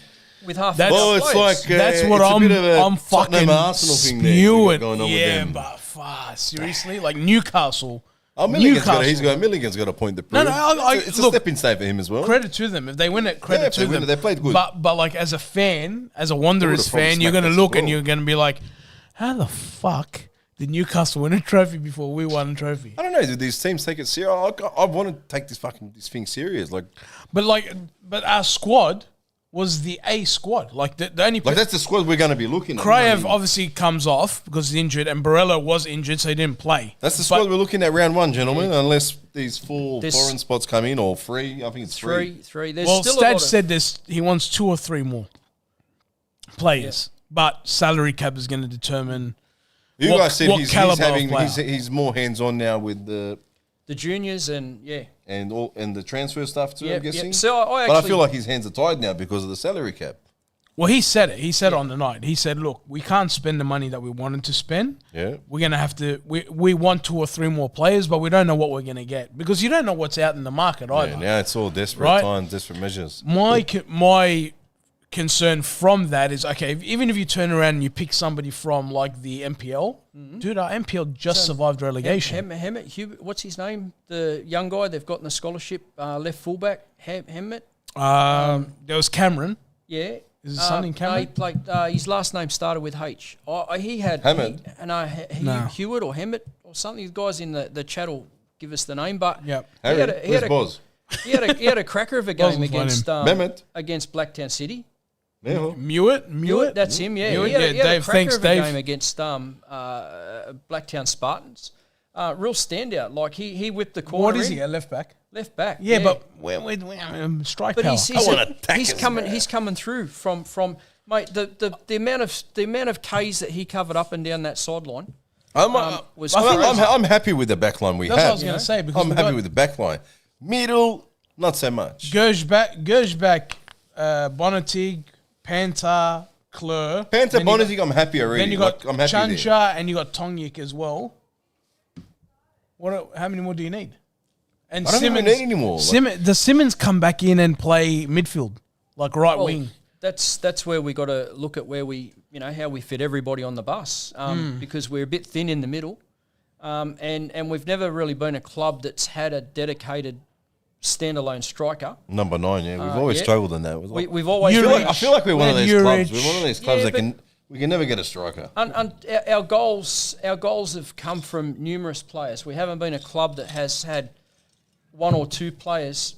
With half. That's- Well, it's like That's what it's a I'm. bit of a I'm fucking Tottenham Arsenal thing there we got spewing. going on with Yeah, them. but seriously, like Newcastle. Milligan's got a point to prove. No, it's a look, stepping stone for him as well. Credit to them if they win it. Credit if to they them. win it, they played good. But like as a fan, as a Wanderers probably fan, you're smacked gonna us look as and well. you're gonna be like, how the fuck did Newcastle win a trophy before we won a trophy? I don't know. Do these teams take it serious? I want to take this thing serious. Like But our squad was the A squad. Like the only that's the squad we're going to be looking at. Kraev obviously comes off because he's injured, and Borello was injured, so he didn't play. That's the squad But- we're looking at round 1, gentlemen. Unless these 4 This- foreign spots come in, or 3. I think it's 3. three. There's Well, still a lot Stadge of, said this. He wants 2 or 3 more players, but salary cap is going to determine. You What- guys said what caliber of player? he's more hands on now with the juniors and the transfer stuff too. I'm guessing. So I but I actually feel like his hands are tied now because of the salary cap. Well, he said it. He said it on the night. He said, "Look, we can't spend the money that we wanted to spend. Yeah. We're gonna have to. We want 2 or 3 more players, but we don't know what we're gonna get because you don't know what's out in the market either. Yeah, now it's all desperate Right? times, desperate measures. My concern from that is, okay, even if you turn around and you pick somebody from like the MPL, dude, our MPL just survived relegation. Hammett, Hubert, what's his name? The young guy they've got in the scholarship, left fullback, Hammett. There was Cameron. Yeah. Is his son in Cameron? No, he played, his last name started with H. He had Hammett? Hewitt or Hammett or something. The guys in the chat will give us the name, but Yep. Where's Boz? he had a cracker of a game against against Blacktown City. Yeah. Mewett? That's him, yeah. Mewett, He had a Dave, cracker thanks, of a Dave. game against Blacktown Spartans. Real standout. Like he whipped the corner. What is in. he, a left back? Left back. Yeah, but we're strike But power. he's coming through from mate. The amount of K's that he covered up and down that sideline. Was I'm happy with the back line we That's have. what I was going to say. Because I'm happy with the back line. Middle, not so much. Gershback, Bonatig, Panta, Klur. Panther, Bonatig, I'm happy already. Then you got I'm happy there. Chancha and you got Tongyik as well. How many more do you need? And I don't even need any more. Does Simmons come back in and play midfield, like right wing? That's where we got to look at where we, how we fit everybody on the bus, because we're a bit thin in the middle, and we've never really been a club that's had a dedicated standalone striker. Number 9, yeah, we've always struggled in that. We've always. I feel like we're one of those clubs. We're one of those clubs that we can never get a striker. Our goals have come from numerous players. We haven't been a club that has had one or two players,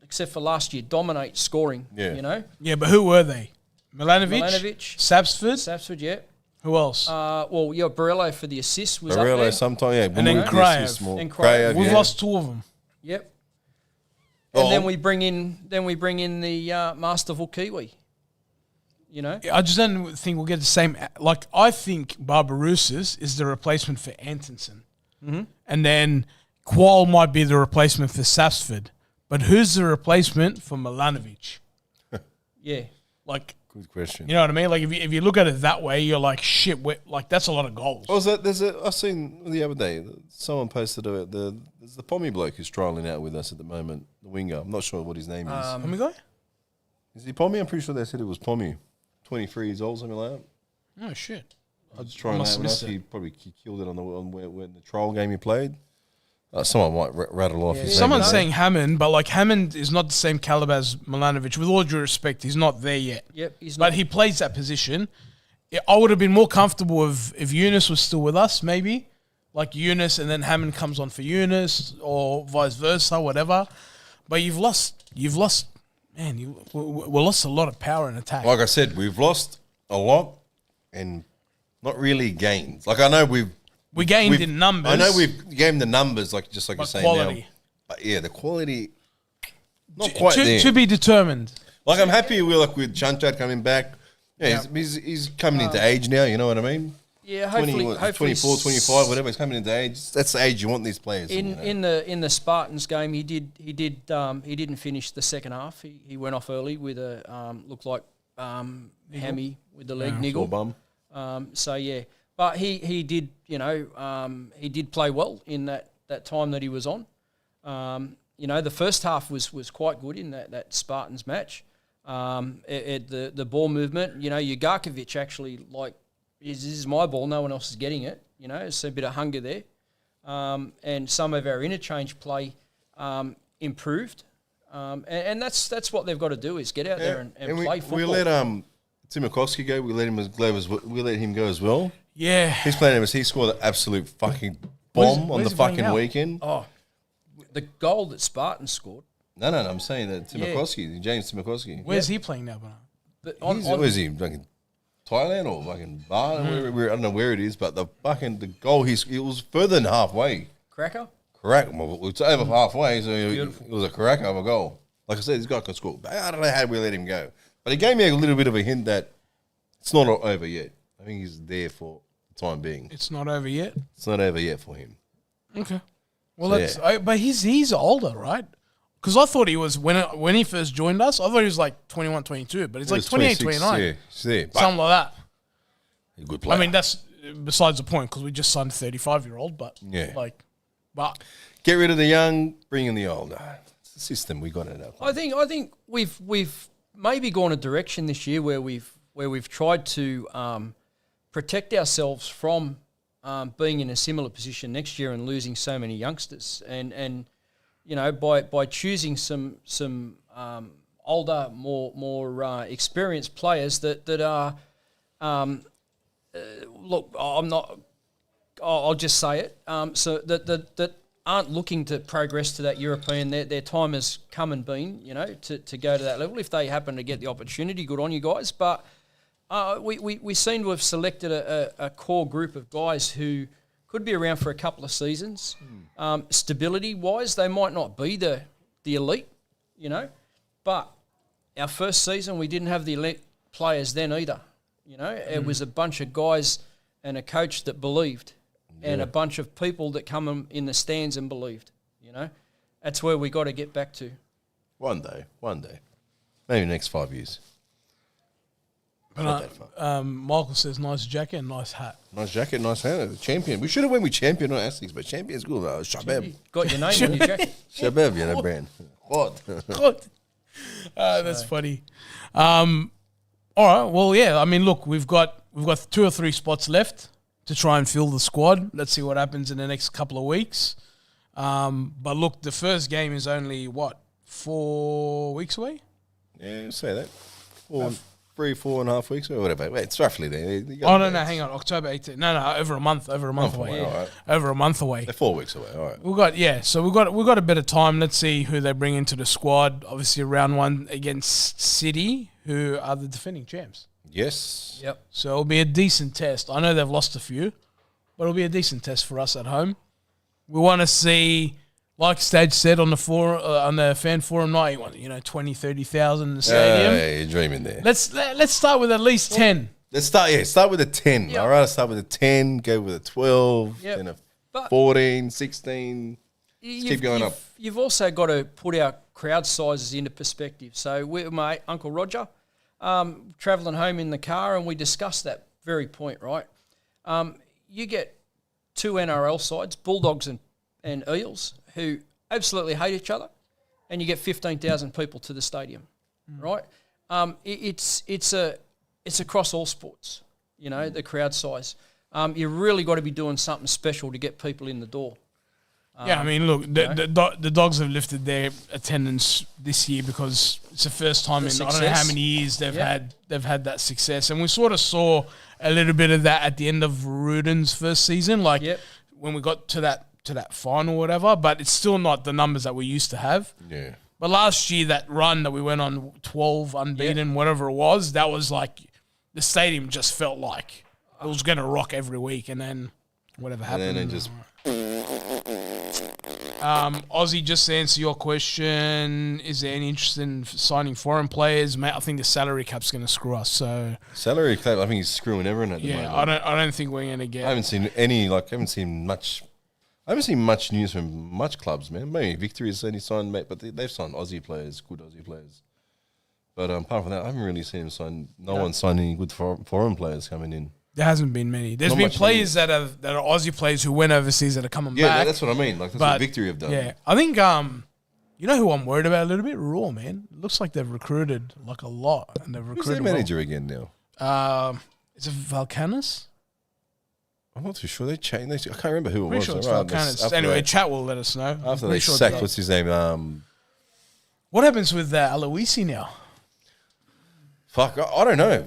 except for last year, dominate scoring. Yeah. Yeah, but who were they? Milanovic, Sapsford, yeah. Who else? Barello for the assists was up Barello there. sometime, yeah. And then Kraev. We've lost 2 of them. Yep. And then we bring in the Masterful Kiwi. I just don't think we'll get the same. Like, I think Barbarouses is the replacement for Antonsen. Mm-hmm. And then Qual might be the replacement for Sapsford. But who's the replacement for Milanovic? Yeah. Good question. You know what I mean? Like, if you look at it that way, you're like, shit, that's a lot of goals. I seen the other day, someone posted there's the Pommy bloke who's trialling out with us at the moment, the winger. I'm not sure what his name is. Pommy guy? Is he Pommy? I'm pretty sure they said it was Pommy. 23 years old, something like that. Oh, shit. I was trying out with us. He killed it on the trial game he played. Someone might rattle off his name. Someone's saying Hammond, but Hammond is not the same caliber as Milanovic. With all due respect, he's not there yet. Yep, he's not. But he plays that position. I would have been more comfortable if Eunice was still with us, maybe. Like Eunice and then Hammond comes on for Eunice or vice versa, whatever. But we lost a lot of power in attack. Like I said, we've lost a lot and not really gained. I know we gained in numbers. I know we've gained the numbers, just like you're saying quality. now. But yeah, the quality, not quite there. To be determined. I'm happy with Chanchad coming back. Yeah, he's coming into age now, you know what I mean? Yeah, hopefully 24, 25, whatever, he's coming into age. That's the age you want these players. In the Spartans game, he didn't finish the second half. He went off early with a looked like hammy with the leg niggle. Bum. So yeah. But he did, he did play well in that time that he was on. The first half was quite good in that Spartans match. The ball movement, Ugarkovic actually, this is my ball, no one else is getting it. It's a bit of hunger there. And some of our interchange play improved. And that's what they've got to do is get out there and play football. We let Timokowski go. We let him go as well. Yeah. He's playing he scored an absolute fucking bomb on the fucking weekend. Oh, the goal that Spartans scored. No, I'm saying that Timokowski, James Timokowski. Where's he playing now, bro? Where is he? Fucking Thailand or fucking Bar? I don't know where it is, but the goal, it was further than halfway. Cracker? Correct. Well, it's over halfway, so it was a cracker of a goal. Like I said, this guy can score. I don't know how we let him go. But he gave me a little bit of a hint that it's not over yet. I think he's there for the time being. It's not over yet? It's not over yet for him. Okay. Well, but he's older, right? Because I thought he was, when he first joined us, I thought he was 21, 22, but he's 28, 29. Yeah, he's there. Something like that. A good player. I mean, that's besides the point because we just signed a 35-year-old, but but get rid of the young, bring in the old. It's the system we got it up. I think we've maybe gone a direction this year where we've tried to protect ourselves from being in a similar position next year and losing so many youngsters, and you know, by choosing some older, more experienced players that are look, I'll just say it. So that aren't looking to progress to that European. Their time has come and been, you know, to go to that level. If they happen to get the opportunity, good on you guys. But we seem to have selected a core group of guys who could be around for a couple of seasons. Stability-wise, they might not be the elite, you know. But our first season, we didn't have the elite players then either. You know, it was a bunch of guys and a coach that believed. And a bunch of people that come in the stands and believed, you know. That's where we got to get back to. One day. Maybe next 5 years. But Michael says, nice jacket and nice hat. Nice jacket, nice hat. Champion. We should have went with champion, not Essex, but champion's good. Shabab. Got your name on your jacket. Shabab, you know, brand. What? God. That's funny. All right. Well, yeah. I mean, look, we've got 2 or 3 spots left to try and fill the squad. Let's see what happens in the next couple of weeks. But look, the first game is only, 4 weeks away? Yeah, say that. 4.5 weeks or whatever. Wait, it's roughly there. No, hang on. October 18th. No, over a month away. All right. Over a month away. They're 4 weeks away, all right. We've got a bit of time. Let's see who they bring into the squad. Obviously, round 1 against City, who are the defending champs. Yes. Yep. So it'll be a decent test. I know they've lost a few, but it'll be a decent test for us at home. We want to see, like Stage said on the forum, on the fan forum night, you want 20, 30,000 in the stadium. Yeah, you're dreaming there. Let's start with at least 10. Let's start with a 10. Yep. All right, start with a 10, go with a 12, Yep. then a But 14, 16. Keep going up. You've also got to put our crowd sizes into perspective. So my Uncle Roger, travelling home in the car, and we discussed that very point, right? You get 2 NRL sides, Bulldogs and Eels, who absolutely hate each other, and you get 15,000 people to the stadium, right? It's across all sports, you know, the crowd size. You really got to be doing something special to get people in the door. Yeah, I mean, look, the Dogs have lifted their attendance this year because it's the first time in I don't know how many years they've had that success, and we sort of saw a little bit of that at the end of Ruden's first season, like when we got to that final or whatever. But it's still not the numbers that we used to have. Yeah. But last year, that run that we went on 12 unbeaten, whatever it was, that was like the stadium just felt like it was going to rock every week, and then whatever happened. And then it just. Aussie, just to answer your question, is there any interest in signing foreign players? Mate, I think the salary cap's going to screw us. So Salary cap, I think he's screwing everyone at the moment. I don't think we're going to get. I haven't seen much news from much clubs, man. Maybe Victory has only signed, mate, but they've signed Aussie players, good Aussie players. But apart from that, I haven't really seen him sign. No one's signed any good foreign players coming in. There hasn't been many. There's been players that are Aussie players who went overseas that are coming back. Yeah, that's what I mean. Like that's what Victory have done. Yeah, I think you know who I'm worried about a little bit? Raw, man. It looks like they've recruited like a lot, and they've recruited. Who's their manager again now? Is it Valkanis? I'm not too sure. They changed. I can't remember who it was. Sure it's Valkanis. Anyway, chat will let us know. After they sacked, what's his name? What happens with Aloisi now? Fuck, I don't know.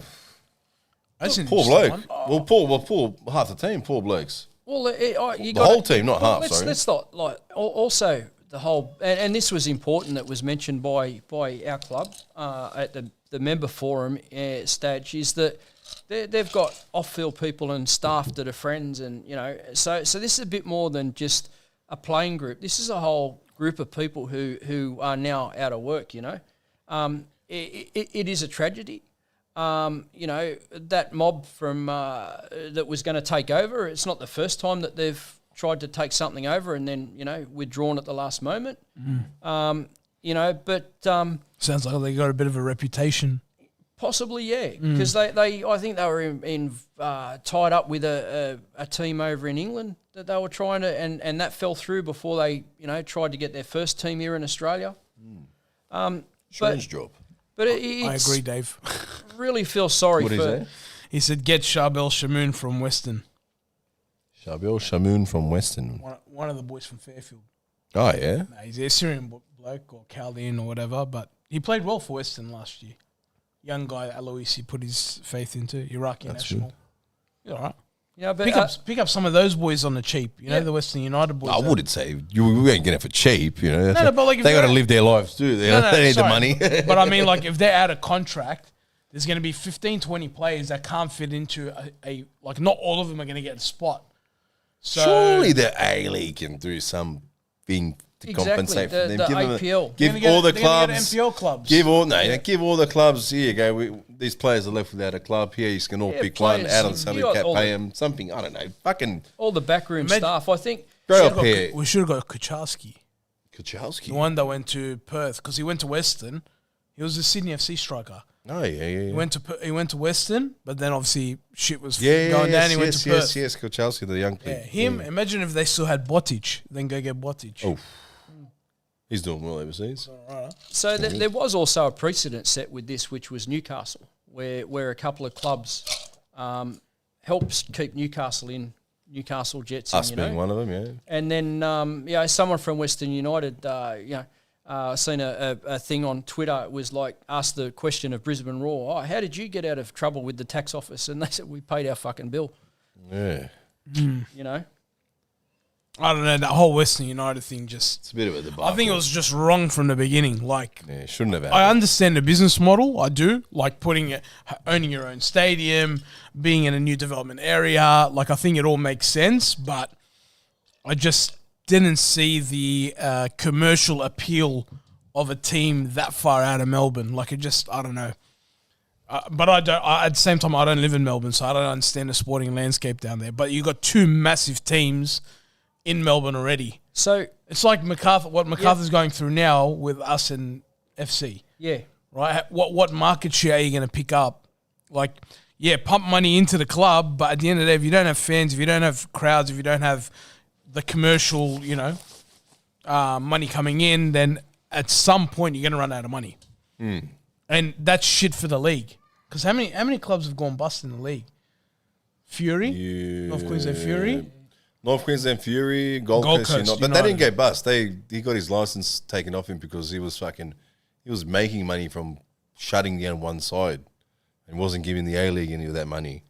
That's an poor interesting bloke. one. Well, poor half the team, poor blokes. Well, The whole team, not half. Sorry. Let's not like also the whole, and this was important that was mentioned by our club at the member forum stage, is that they've got off-field people and staff that are friends, and you know, so this is a bit more than just a playing group. This is a whole group of people who are now out of work. You know, it is a tragedy. You know, that mob from that was going to take over, it's not the first time that they've tried to take something over and then, you know, withdrawn at the last moment. You know, but sounds like they got a bit of a reputation. Possibly, yeah, because they I think they were tied up with a team over in England that they were trying to, and that fell through before they, you know, tried to get their first team here in Australia. Strange job. But I agree, Dave. Really feel sorry What for. is that? He said, get Charbel Shamoon from Western. Charbel Shamoon from Western. One of the boys from Fairfield. Oh, yeah? Nah, he's a Syrian bloke or Chaldean or whatever, but he played well for Western last year. Young guy, Aloisi, put his faith into Iraqi national. You're all right. Yeah, but Pick up some of those boys on the cheap. You know, the Western United boys. I wouldn't say we ain't getting it for cheap, you know. No, but like if they got to they're- live their lives too. They, No, they need sorry. the money. But I mean, like, if they're out of contract, there's going to be 15, 20 players that can't fit into a like, not all of them are going to get a spot. So, Surely the A-League can do something to Exactly, compensate for them. the Give them APL. give They're gonna all the get- they're gonna get clubs. MPL clubs. Give all the clubs. Here you go. These players are left without a club. Here you can all Yeah, pick one. players, Add on you salary got cap, all pay the- them something. I don't know. Fucking all the backroom staff, I think. grow up here. we should have got Kucharski, Kucharski. the one that went to Perth, because he went to Western. He was a Sydney FC striker. Oh yeah. He went to Western, but then obviously shit was Yeah, going down. yes, He went to Perth. yes, Kucharski, the young Yeah, player. him. Imagine if they still had Botic, then go get Botic. Oh, he's doing well overseas. So there was also a precedent set with this, which was Newcastle, where a couple of clubs helped keep Newcastle Jets Us in, being one of them, yeah. And then, someone from Western United, I seen a thing on Twitter. It was like, asked the question of Brisbane Roar, how did you get out of trouble with the tax office? And they said, we paid our fucking bill. Yeah, You know? I don't know, that whole Western United thing just... it's a bit of a debacle. I think it was just wrong from the beginning. Like, Yeah, shouldn't have I happened. understand the business model. I do. Like owning your own stadium, being in a new development area. Like, I think it all makes sense, but I just didn't see the commercial appeal of a team that far out of Melbourne. Like, it just, I don't know. But at the same time, I don't live in Melbourne, so I don't understand the sporting landscape down there. But you got two massive teams in Melbourne already. So, It's like Macarthur, what Macarthur's going through now with us and FC, yeah. right? What market share are you going to pick up? Like, yeah, pump money into the club, but at the end of the day, if you don't have fans, if you don't have crowds, if you don't have the commercial, money coming in, then at some point you're going to run out of money. And that's shit for the league. Because how many clubs have gone bust in the league? Fury? North Queensland Fury? North Queensland Fury, Gold Coast United. But they didn't go bust. He got his license taken off him because he was making money from shutting down one side and wasn't giving the A-League any of that money.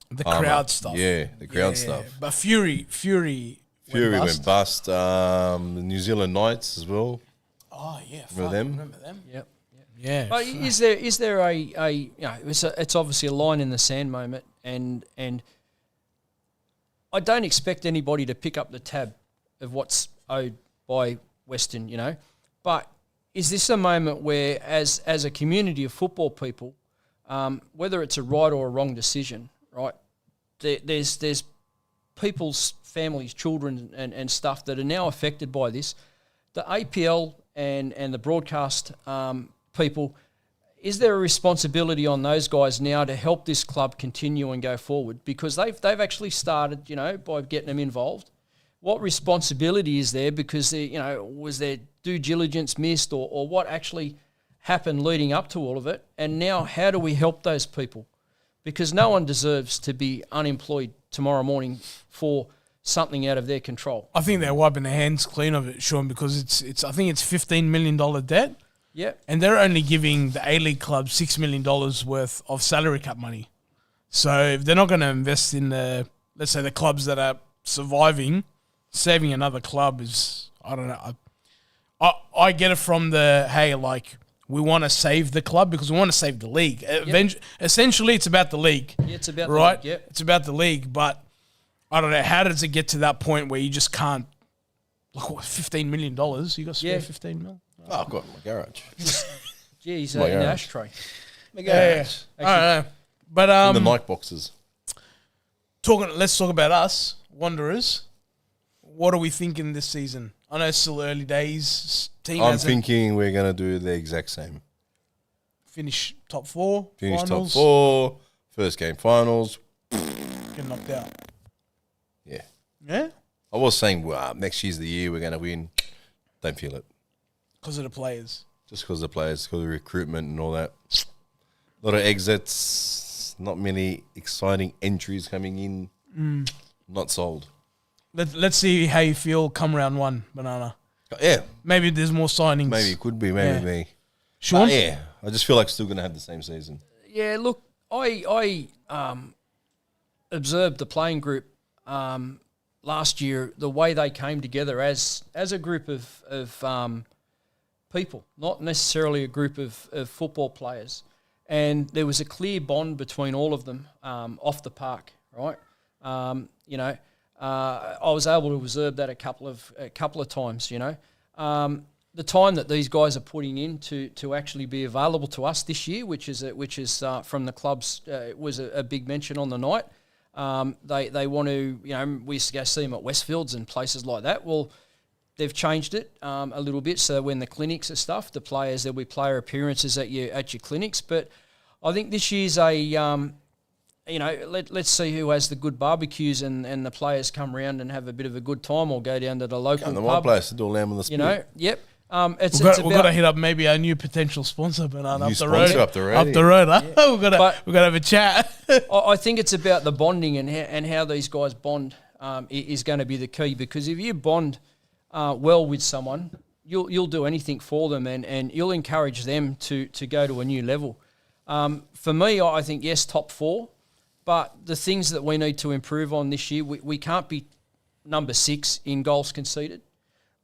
The crowd stuff. Yeah, the crowd stuff. But Fury went bust. The New Zealand Knights as well. Oh yeah, Remember them? Remember them? Yep. Yeah. But is there a it's obviously a line in the sand moment, and I don't expect anybody to pick up the tab of what's owed by Western, but is this a moment where, as a community of football people, whether it's a right or a wrong decision, right? There's people's families, children, and stuff that are now affected by this. The APL and the broadcast people, is there a responsibility on those guys now to help this club continue and go forward? Because they've actually started, by getting them involved. What responsibility is there? Because was there due diligence missed, or what actually happened leading up to all of it? And now, how do we help those people? Because no one deserves to be unemployed tomorrow morning for something out of their control. I think they're wiping their hands clean of it, Sean, because it's I think it's $15 million debt. Yep. And they're only giving the A-League club $6 million worth of salary cap money. So if they're not going to invest in let's say the clubs that are surviving, saving another club is, I don't know. I get it from we want to save the club because we want to save the league. Yep. Essentially, it's about the league. Yeah, it's about right? the league, yep. It's about the league, but I don't know. How does it get to that point where you just can't, like, what, $15 million? You got to spare $15 million? Oh, I've got it in my garage. Geez, My an garage. ashtray. My Yeah. garage. I don't know. But And the Nike boxes. let's talk about us, Wanderers. What are we thinking this season? I know it's still early days. Team I'm hasn't thinking we're going to do the exact same. finished top four, Finish finals, top 4, first game finals. get knocked out. Yeah. Yeah? I was saying next year's the year we're going to win. Don't feel it. Because of the players. Just because the players, because of recruitment and all that. A lot of exits, not many exciting entries coming in. Not sold. Let's see how you feel come round one, Banana. Yeah. Maybe there's more signings. Maybe it could be, maybe me. Sean? Yeah. I just feel like still going to have the same season. Yeah, look, I observed the playing group last year, the way they came together as a group of people, not necessarily a group of football players. And there was a clear bond between all of them off the park, right? You know, I was able to observe that a couple of times, you know. The time that these guys are putting in to actually be available to us this year, which is from the clubs, was a big mention on the night. They want to, you know, we used to go see them at Westfields and places like that. Well, they've changed it a little bit. So when the clinics and stuff, the players, there'll be player appearances at your clinics. But I think this year's you know, let's see who has the good barbecues and the players come around and have a bit of a good time or go down to the local pub. My place to do a lamb on the spit. You know, yep. We've got to hit up maybe our new potential sponsor, Banana, New up the sponsor road. up the road, Up the road, huh? Yeah. We've got to have a chat. I think it's about the bonding and how these guys bond is going to be the key, because if you bond well with someone, you'll do anything for them and you'll encourage them to go to a new level. For me, I think, yes, top 4, but the things that we need to improve on this year, we can't be number 6 in goals conceded.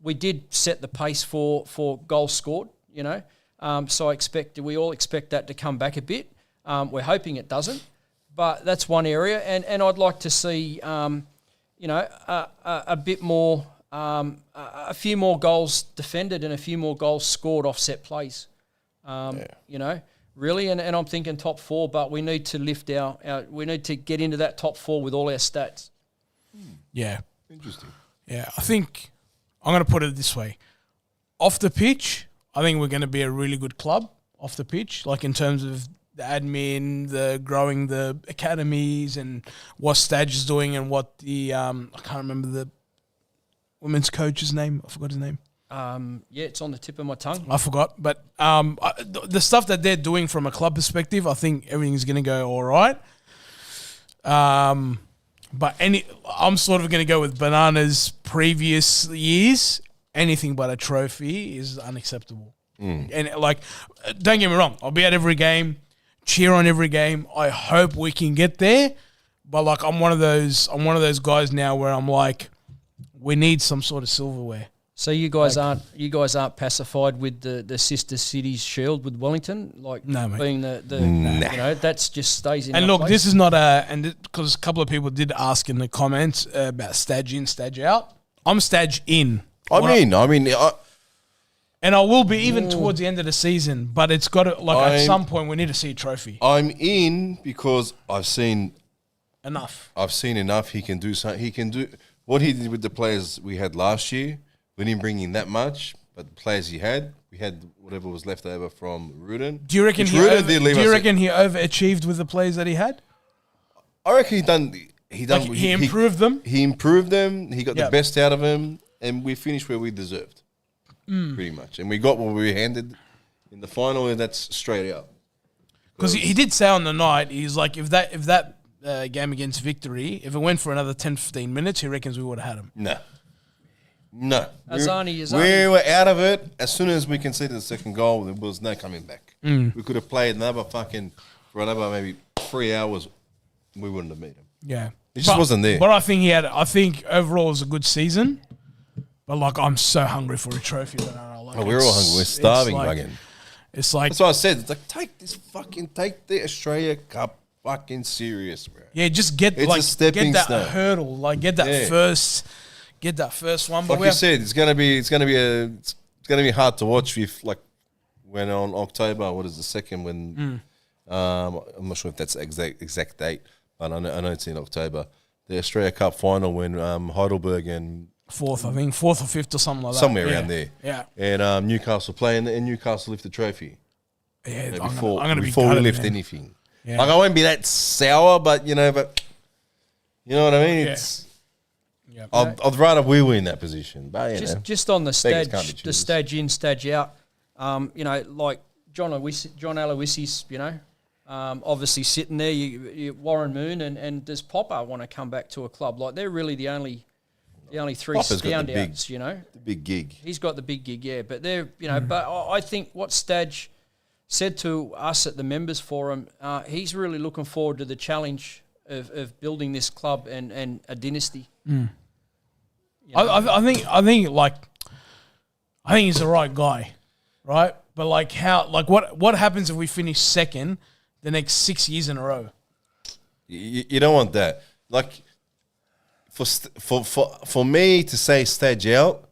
We did set the pace for goals scored, you know, so we all expect that to come back a bit. We're hoping it doesn't, but that's one area, and I'd like to see, you know, a bit more, a few more goals defended and a few more goals scored off set plays, you know, really, and I'm thinking top 4, but we need to lift we need to get into that top 4 with all our stats. Yeah. Interesting. Yeah, I think I'm going to put it this way. Off the pitch, I think we're going to be a really good club off the pitch, like in terms of the admin, the growing the academies and what Stage is doing and what the, I can't remember the women's coach's name. I forgot his name. Yeah, it's on the tip of my tongue. I forgot. But the stuff that they're doing from a club perspective, I think everything's going to go all right. But I'm sort of going to go with Banana's previous years. Anything but a trophy is unacceptable. And like, don't get me wrong, I'll be at every game, cheer on every game. I hope we can get there. But like, I'm one of those guys now where I'm like, we need some sort of silverware. So you guys aren't pacified with the sister cities shield with Wellington, like no, mate. Being the you know, that's just stays in. And look, place. this is not because a couple of people did ask in the comments about Stage in, Stage out. I'm Stage in. And I will be even towards the end of the season, but it's got to, like, at some point we need to see a trophy. I'm in because I've seen enough. He can do something. He can do what he did with the players we had last year. We didn't bring in that much, but the players we had whatever was left over from Rudin. Do you reckon he overachieved with the players that he had? I reckon he improved them. He improved them. He got the best out of them, and we finished where we deserved, pretty much. And we got what we were handed in the final, and that's straight out. Because he did say on the night, he's like, if that game against Victory, if it went for another 10, 15 minutes, he reckons we would have had him. No. Azani. We were out of it as soon as we conceded the second goal. There was no coming back. We could have played for another maybe 3 hours. We wouldn't have beat him. Yeah, it just wasn't there. But I think overall it was a good season. But like, I'm so hungry for a trophy. That I don't know, we're all hungry. We're starving, bugging. It's like that's what I said. It's like take the Australia Cup fucking serious, bro. Yeah, just get that hurdle, like get that first one. But like you said, it's gonna be hard to watch if like when on October. What is the second when? I'm not sure if that's the exact date, but I know it's in October. The Australia Cup final when Heidelberg and fourth or fifth or something like that. Somewhere around there. Yeah. And Newcastle play and Newcastle lift the trophy. Yeah, before we lift anything. Yeah. Like I won't be that sour, but you know what I mean? It's I'd rather we were in that position. But just on the stage in, stage out, You know, like John Aloisi's, you know, obviously sitting there. Warren Moon and does Popper want to come back to a club? Like they're really the only three Popper's got the standouts. You know, the big gig. he's got the big gig, yeah. But they're, you know, but I think what Stadge said to us at the members forum, he's really looking forward to the challenge of building this club and a dynasty. I think he's the right guy, right? But what happens if we finish second the next 6 years in a row? You don't want that. Like for me to say Stadge out,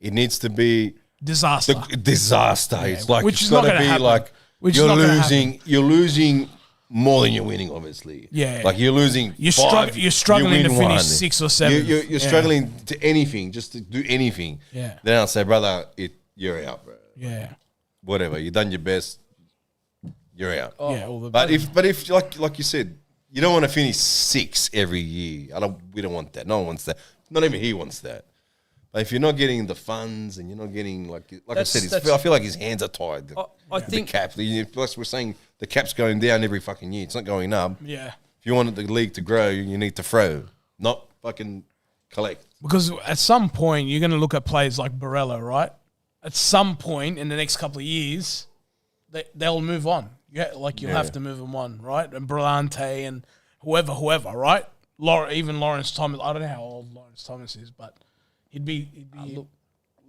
it needs to be Disaster. Disaster. Yeah, It's like which it's is not got to gonna be happen. like Which is you're not gonna losing. You're losing more than you're winning, obviously. Yeah. like you're losing. You're five, you're struggling you to win finish one. 6 or 7. You're Yeah. struggling to anything, just to do anything. Yeah. Then I'll say, brother, you're out, bro. Yeah. Whatever, you've done your best. You're out. Yeah. All the But if like you said, you don't want to finish 6 every year. We don't want that. No one wants that. Not even he wants that. But if you're not getting the funds and you're not getting I said, I feel like his hands are tied. I think the cap. Plus, we're saying the cap's going down every fucking year. It's not going up. Yeah. If you want the league to grow, you need to throw, not fucking collect. Because at some point, you're going to look at players like Barella, right? At some point in the next couple of years, they'll move on. You'll have to move them on, right? And Brillante and whoever, right? Even Lawrence Thomas. I don't know how old Lawrence Thomas is, but he'd be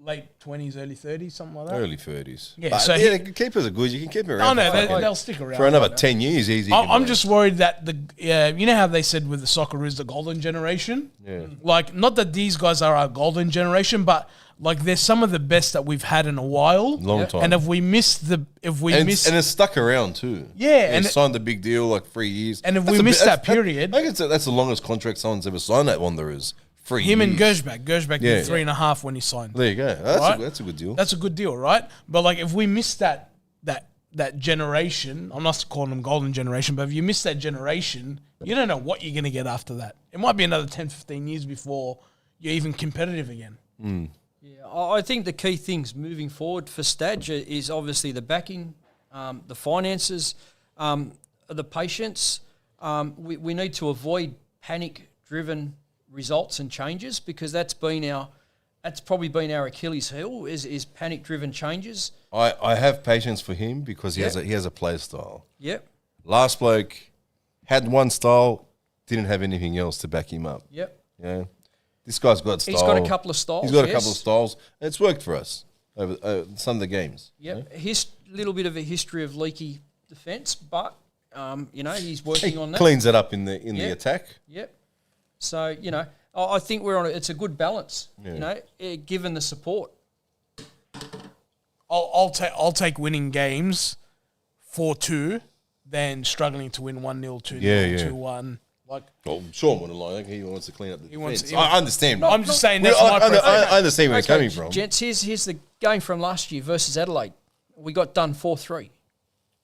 late 20s, early 30s, something like that. Early 30s. Yeah, But so the keepers are good. You can keep them around. They'll stick around for another 10 years. Easy. I'm just worried that you know how they said with the Socceroos, the golden generation? Yeah. Like, not that these guys are our golden generation, but like they're some of the best that we've had in a while. Long time. And and it's stuck around too. Yeah, They and signed a big deal, like 3 years. And if we miss that period, I think that's the longest contract someone's ever signed at Wanderers. 3 years. him and Gershback did 3.5 when he signed. There you go. That's a good deal. That's a good deal, right? But like, if we miss that generation, I'm not calling them golden generation, but if you miss that generation, you don't know what you're going to get after that. It might be another 10, 15 years before you're even competitive again. Yeah, I think the key things moving forward for Stadge is obviously the backing, the finances, the patience. We need to avoid panic-driven results and changes because that's probably been our Achilles heel is panic-driven changes. I have patience for him because he has a play style. Yep. Last bloke had one style, didn't have anything else to back him up. Yep. Yeah. This guy's got style. He's got a couple of styles. He's got a couple of styles, and it's worked for us over some of the games. Yep. Little bit of a history of leaky defence, but he's working on that. Cleans it up in the attack. Yep. So I think it's a good balance. Yeah. Given the support. I'll take winning games 4-2 than struggling to win 1-0, 2-0, 2-1. Like, well, Sean wouldn't like. He wants to clean up the defence. he I understand. I'm just saying that's my preference. I understand where he's coming from. Gents, here's the game from last year versus Adelaide. We got done 4-3.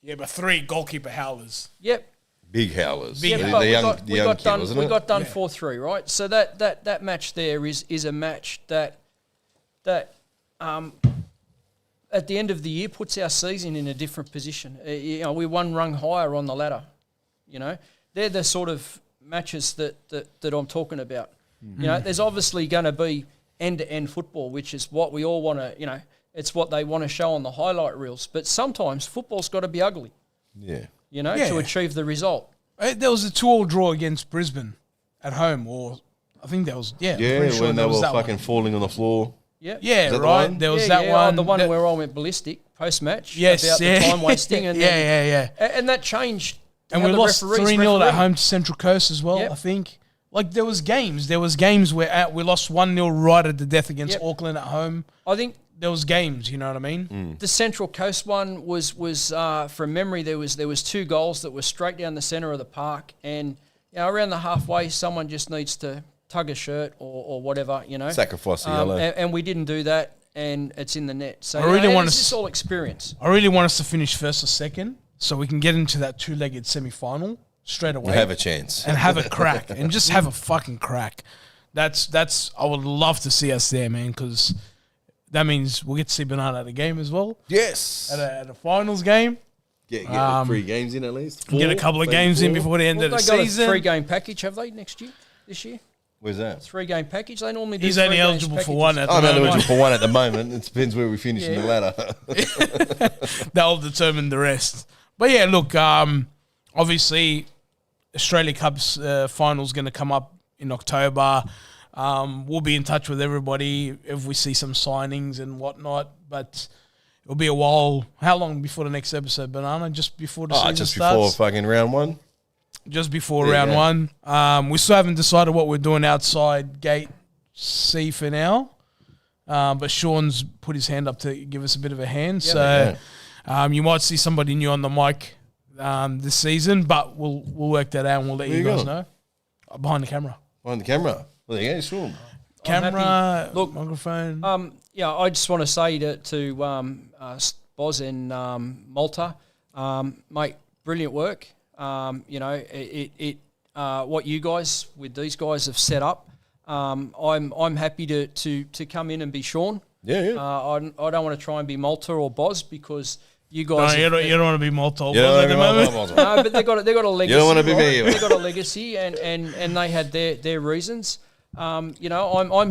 Yeah, but 3 goalkeeper howlers. Yep. Big howlers. Big The howlers. We got done 4-3, right? So that match there is a match that at the end of the year puts our season in a different position. We're one rung higher on the ladder. They're the sort of matches that I'm talking about. Mm-hmm. There's obviously going to be end-to-end football, which is what we all want to, it's what they want to show on the highlight reels. But sometimes football's got to be ugly. Yeah. To achieve the result. There was a 2-2 draw against Brisbane at home, or I think that was, Yeah, pretty sure when there they was were that fucking one. falling on the floor. Yeah. Yeah, that the right. one? There was that one. The one where I went ballistic post-match. Yes, about the time wasting. And yeah. And that changed. And how we the lost referees 3-0 at referee. home to Central Coast as well, Yep. I think. Like, there was games where we lost 1-0 right at the death against Auckland at home. I think There was games, you know what I mean? the Central Coast one was from memory, there was 2 goals that were straight down the centre of the park, and around the halfway, someone just needs to tug a shirt or whatever, Sacrifice a yellow. and we didn't do that, and it's in the net. So I really want it's to just all experience. I really want us to finish first or second so we can get into that 2-legged semi-final straight away. We have a chance. and have a crack and just have a fucking crack. That's I would love to see us there, man, because that means we'll get to see Banana at a game as well. Yes. At a finals game. Get 3 games in at least. Get a couple of games in before the end of the season. They got a 3-game package, have they, this year? Where's that? 3-game package. They normally do. He's only eligible for one at the I'm moment. eligible for one at the moment. It depends where we finish in the ladder. That'll determine the rest. But yeah, look, obviously, Australia Cup's final's going to come up in October. We'll be in touch with everybody if we see some signings and whatnot. But it'll be a while. How long before the next episode, Banana? Just before the season starts? Before fucking round 1. Just before round 1. We still haven't decided what we're doing outside Gate C for now. But Sean's put his hand up to give us a bit of a hand. You might see somebody new on the mic this season, but we'll work that out and we'll let you guys know. Behind the camera. Behind the camera. Well, there you go, Sean. Camera, look, microphone. I just want to say to Boz and Malta, mate, brilliant work. What you guys with these guys have set up. I'm happy to come in and be Sean. Yeah. I don't want to try and be Malta or Boz because you guys. No, you don't want to be Malta or Boz at the moment. No, but they got a legacy. You don't want to be me. They got a legacy, and they had their reasons. I'm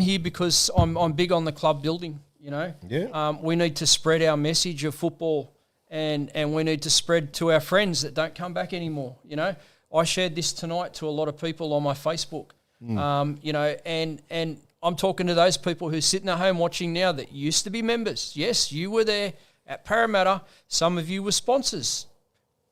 here because I'm big on the club building. We need to spread our message of football. And we need to spread to our friends that don't come back anymore. I shared this tonight to a lot of people on my Facebook. And I'm talking to those people who are sitting at home watching now that used to be members. Yes, you were there at Parramatta. Some of you were sponsors.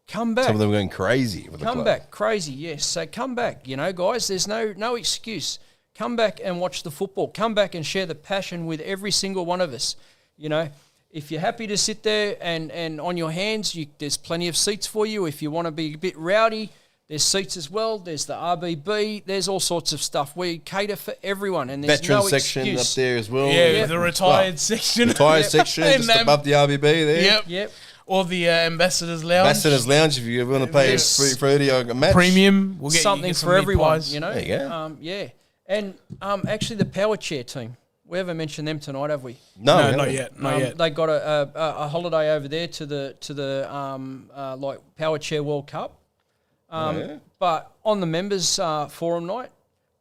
Come back. Some of them are going crazy with the club. Come back, crazy. Yes, so come back. Guys, there's no excuse. Come back and watch the football. Come back and share the passion with every single one of us. If you're happy to sit there and on your hands, there's plenty of seats for you. If you want to be a bit rowdy, there's seats as well. There's the RBB. There's all sorts of stuff. We cater for everyone, and there's veteran no section excuse. up there as well. Yeah, the retired section. Retired section, just above the RBB there. Yep. Or the Ambassadors Lounge. Ambassadors Lounge, if you want to pay for a match. Premium. We'll get something you get for everyone, pies. There you go. And actually the power chair team. We haven't mentioned them tonight, have we? No, not yet. Not yet. They got a holiday over there to the like Power Chair World Cup. But on the members forum night,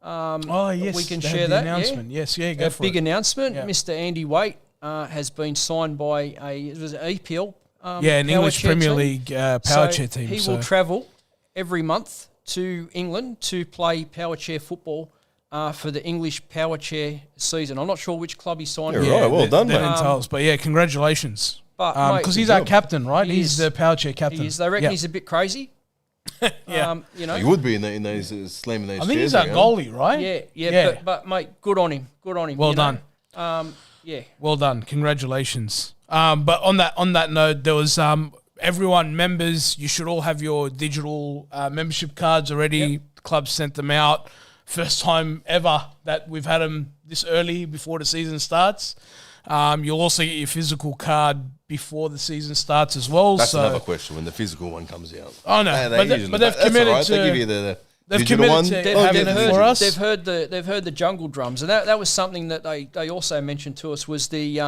yes, we can they share had the that. announcement. Yeah. Yes, go for big it. announcement. Yeah. Mr. Andy Waite has been signed by an EPL. an Power English chair Premier team. League power chair team. He will travel every month to England to play power chair football. For the English power chair season. I'm not sure which club he signed with. Right, well done, they're mate. in Tulsa, but yeah, congratulations. But because he's our captain, right? He's the power chair captain. He is. They reckon he's a bit crazy. Yeah. He would be in those slamming those. I think he's our goalie, right? Yeah. But mate, good on him. Well done. Well done. Congratulations. But on that note, there was everyone members. You should all have your digital membership cards already. Yep. The club sent them out. First time ever that we've had them this early before the season starts. You'll also get your physical card before the season starts as well. That's another question when the physical one comes out. Oh no, but they've committed to. They give you the They've digital one. committed to having it for us. They've heard the jungle drums, and that was something that they also mentioned to us was the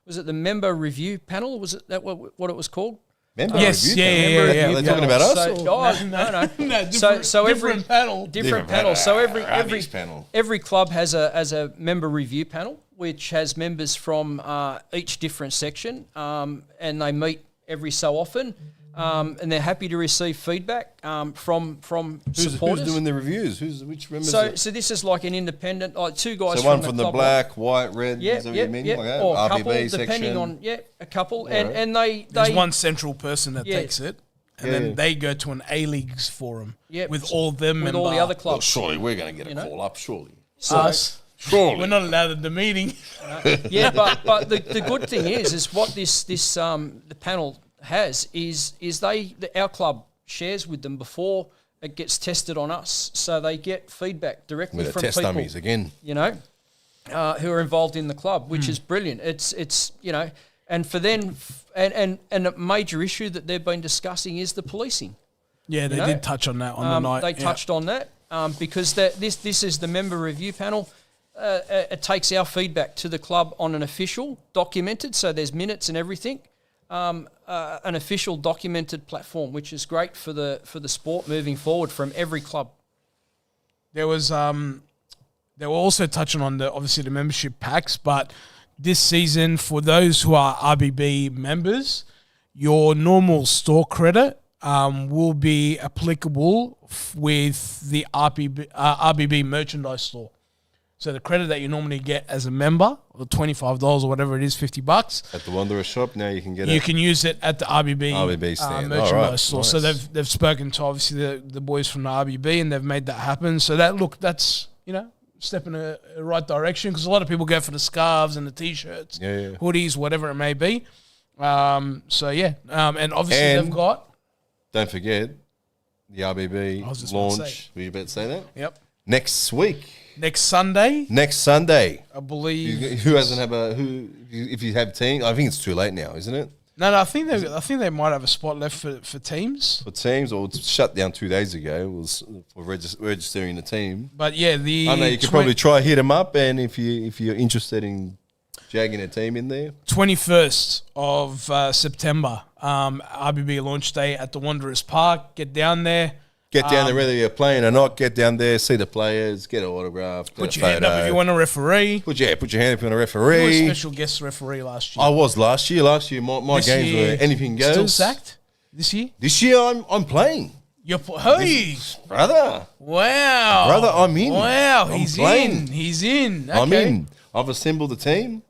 was it the member review panel? Was it that what it was called? Member yes, review yeah. Are they talking about us? So, different panel. Different panel. So panel. every club has a member review panel, which has members from each different section, and they meet every so often, and they're happy to receive feedback from supporters. Who's doing the reviews? Which members? So this is like an independent, like two guys. So one from from the the club, black, white, red. Yeah, is that what you mean? Like that? or a RBB couple, section. depending on a couple, Right. and they There's one central person that Yeah. takes it, and then they go to an A-Leagues forum Yep. with all them with and all the other Well, clubs. surely we're going to get a call up. Surely. us. Surely. We're not allowed at the meeting. Yeah, but the good thing is what this the panel has is our club shares with them before it gets tested on us, so they get feedback directly With from the test people, dummies again. who are involved in the club, which is brilliant. It's and for them, and a major issue that they've been discussing is the policing. Yeah, they did touch on that on the night. They touched on that because this is the member review panel. it takes our feedback to the club on an official, documented, so there's minutes and everything, an official documented platform, which is great for the sport moving forward from every club. There was they were also touching on obviously the membership packs, but this season for those who are RBB members, your normal store credit will be applicable with the RBB merchandise store. So the credit that you normally get as a member, or $25 or whatever it is, $50 At the Wanderer shop, now you can get it. You can use it at the RBB stand. merchandise store. Nice. So they've spoken to obviously the boys from the RBB and they've made that happen. So that's step in a right direction, because a lot of people go for the scarves and the t-shirts, hoodies, whatever it may be. And obviously they've got. Don't forget the RBB launch. Were you about to say that? Yep. Next week. Next Sunday, I believe. Who hasn't have if you have team, I think it's too late now, isn't it? No, I think they might have a spot left for teams. For teams, or it's shut down 2 days ago. It was for registering the team. But yeah, I know you could probably try hit them up, and if you're interested in jagging a team in there. 21st of September, RBB launch day at the Wanderers Park. Get down there. Get down there, whether you're playing or not. Get down there, see the players, get an autograph, put your hand up if you want a referee. Put your hand up if you want a referee. You were a special guest referee last year. I was last year. My games were anything goes. Still sacked this year? This year I'm playing. Hey, brother! Wow, brother, I'm in. Wow, he's in. He's in. Okay. I'm in. I've assembled the team.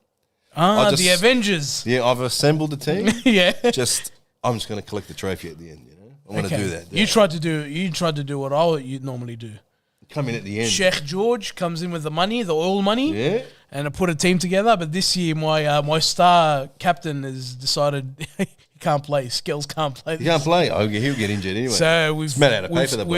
The Avengers. Yeah, I've assembled the team. Yeah. I'm just going to collect the trophy at the end. I'm going to do that. You tried to do what you'd normally do. Come in at the end. Sheikh George comes in with the money, the oil money, and I put a team together. But this year, my star captain has decided he can't play. Skills can't play. He can't play. He'll get injured anyway. So we've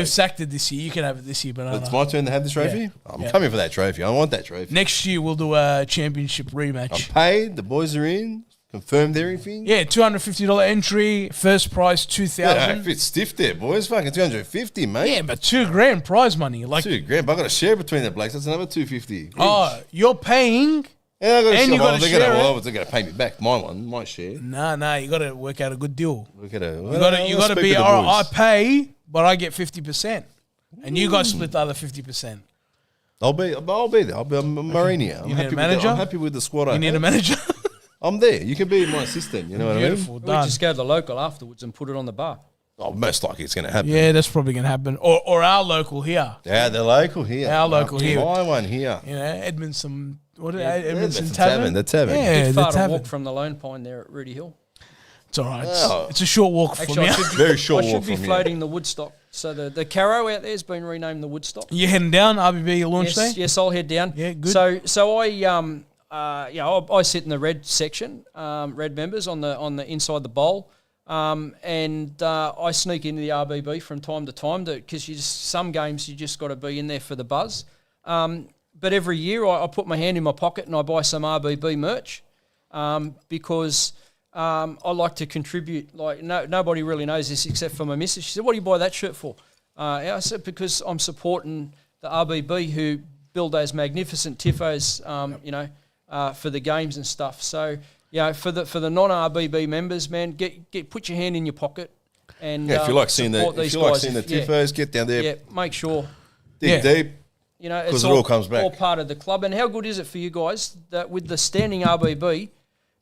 sacked it this year. You can have it this year, but it's my turn to have this trophy. Yeah. I'm coming for that trophy. I want that trophy. Next year we'll do a championship rematch. I'm paid. The boys are in. Confirmed everything. Yeah, $250 entry. First prize $2,000. Yeah, it's stiff there, boys. Fucking $250, mate. Yeah, but $2,000 prize money. Like $2,000. But I got to share between the blokes. That's another $250. Oh, you're paying. Yeah, I got and you got to share they're going to pay me back my share. Nah. You got to work out a good deal. You got to be. All right, I pay, but I get 50%, and you guys split the other 50%. I'll be there. I'll be a Mourinho. You need a manager? I'm happy with the squad. You need a manager. I'm there. You can be my assistant. You know what I mean? We'll just go to the local afterwards and put it on the bar. Oh, most likely it's going to happen. Yeah, that's probably going to happen. Or our local here. Yeah, the local here. Our local here. My one here. You know, Edmondson. Edmondson Tavern? The Tavern. Yeah, it's far to walk from the Lone Pine there at Rudy Hill. It's all right. It's a short walk from here. Very short walk from here. I should be floating the Woodstock. So the Carrow out there has been renamed the Woodstock. You heading down RBB launch day? Yes, I'll head down. Yeah, good. So I sit in the red section, red members on the inside the bowl, and I sneak into the RBB from time to time because some games you just got to be in there for the buzz. But every year I put my hand in my pocket and I buy some RBB merch because I like to contribute. Like nobody really knows this except for my missus. She said, "What do you buy that shirt for?" I said, "Because I'm supporting the RBB who build those magnificent tifos, for the games and stuff." So, for the non-RBB members, man, put your hand in your pocket and if you like seeing the tifos, get down there. Yeah, make sure dig deep. It's all comes back. All part of the club. And how good is it for you guys that with the standing RBB,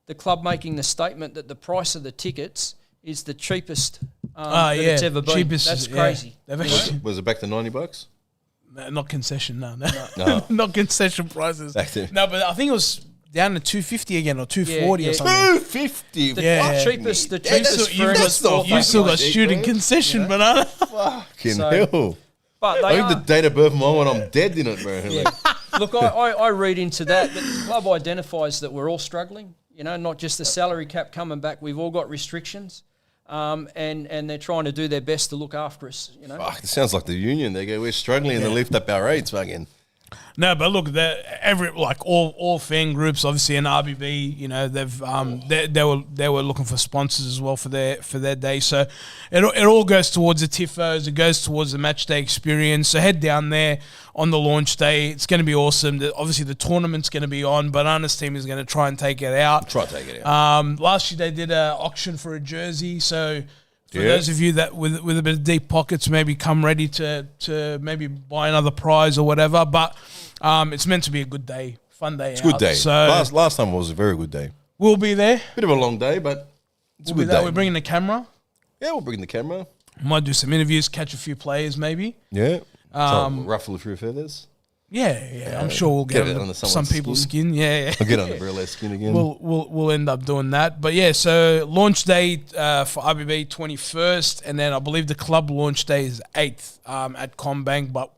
the club making the statement that the price of the tickets is the cheapest that it's ever been? That's crazy. Was it back to $90? Not concession, no. Not concession prices. No, but I think it was down to $250 again or $240 or something. $250. The cheapest. You still got student concession, banana. Fucking hell. But I think the date of birth of mine when I'm dead in it, bro. Yeah. Look, I read into that the club identifies that we're all struggling. Not just the salary cap coming back. We've all got restrictions. And they're trying to do their best to look after us. Fuck, it sounds like the union. They go, we're struggling to lift up our rates, fucking. No, but look, all fan groups, obviously, and RBB, you know, they were looking for sponsors as well for their day. So it all goes towards the tifos. It goes towards the match day experience. So head down there on the launch day. It's going to be awesome. Obviously, the tournament's going to be on. Banana's team is going to try and take it out. Last year they did an auction for a jersey. So for those of you that with a bit of deep pockets, maybe come ready to maybe buy another prize or whatever. But it's meant to be a good day, fun day. It's a good day. So last time was a very good day. We'll be there. Bit of a long day, but it's a good day. We're bringing the camera. Yeah, we'll bring the camera. Might do some interviews, catch a few players maybe. Yeah. Ruffle a few feathers. Yeah. I'm sure we'll get under some people's skin. Yeah. I'll get under Brella's skin again. We'll end up doing that. But yeah, so launch date for RBB 21st, and then I believe the club launch day is 8th at Combank, but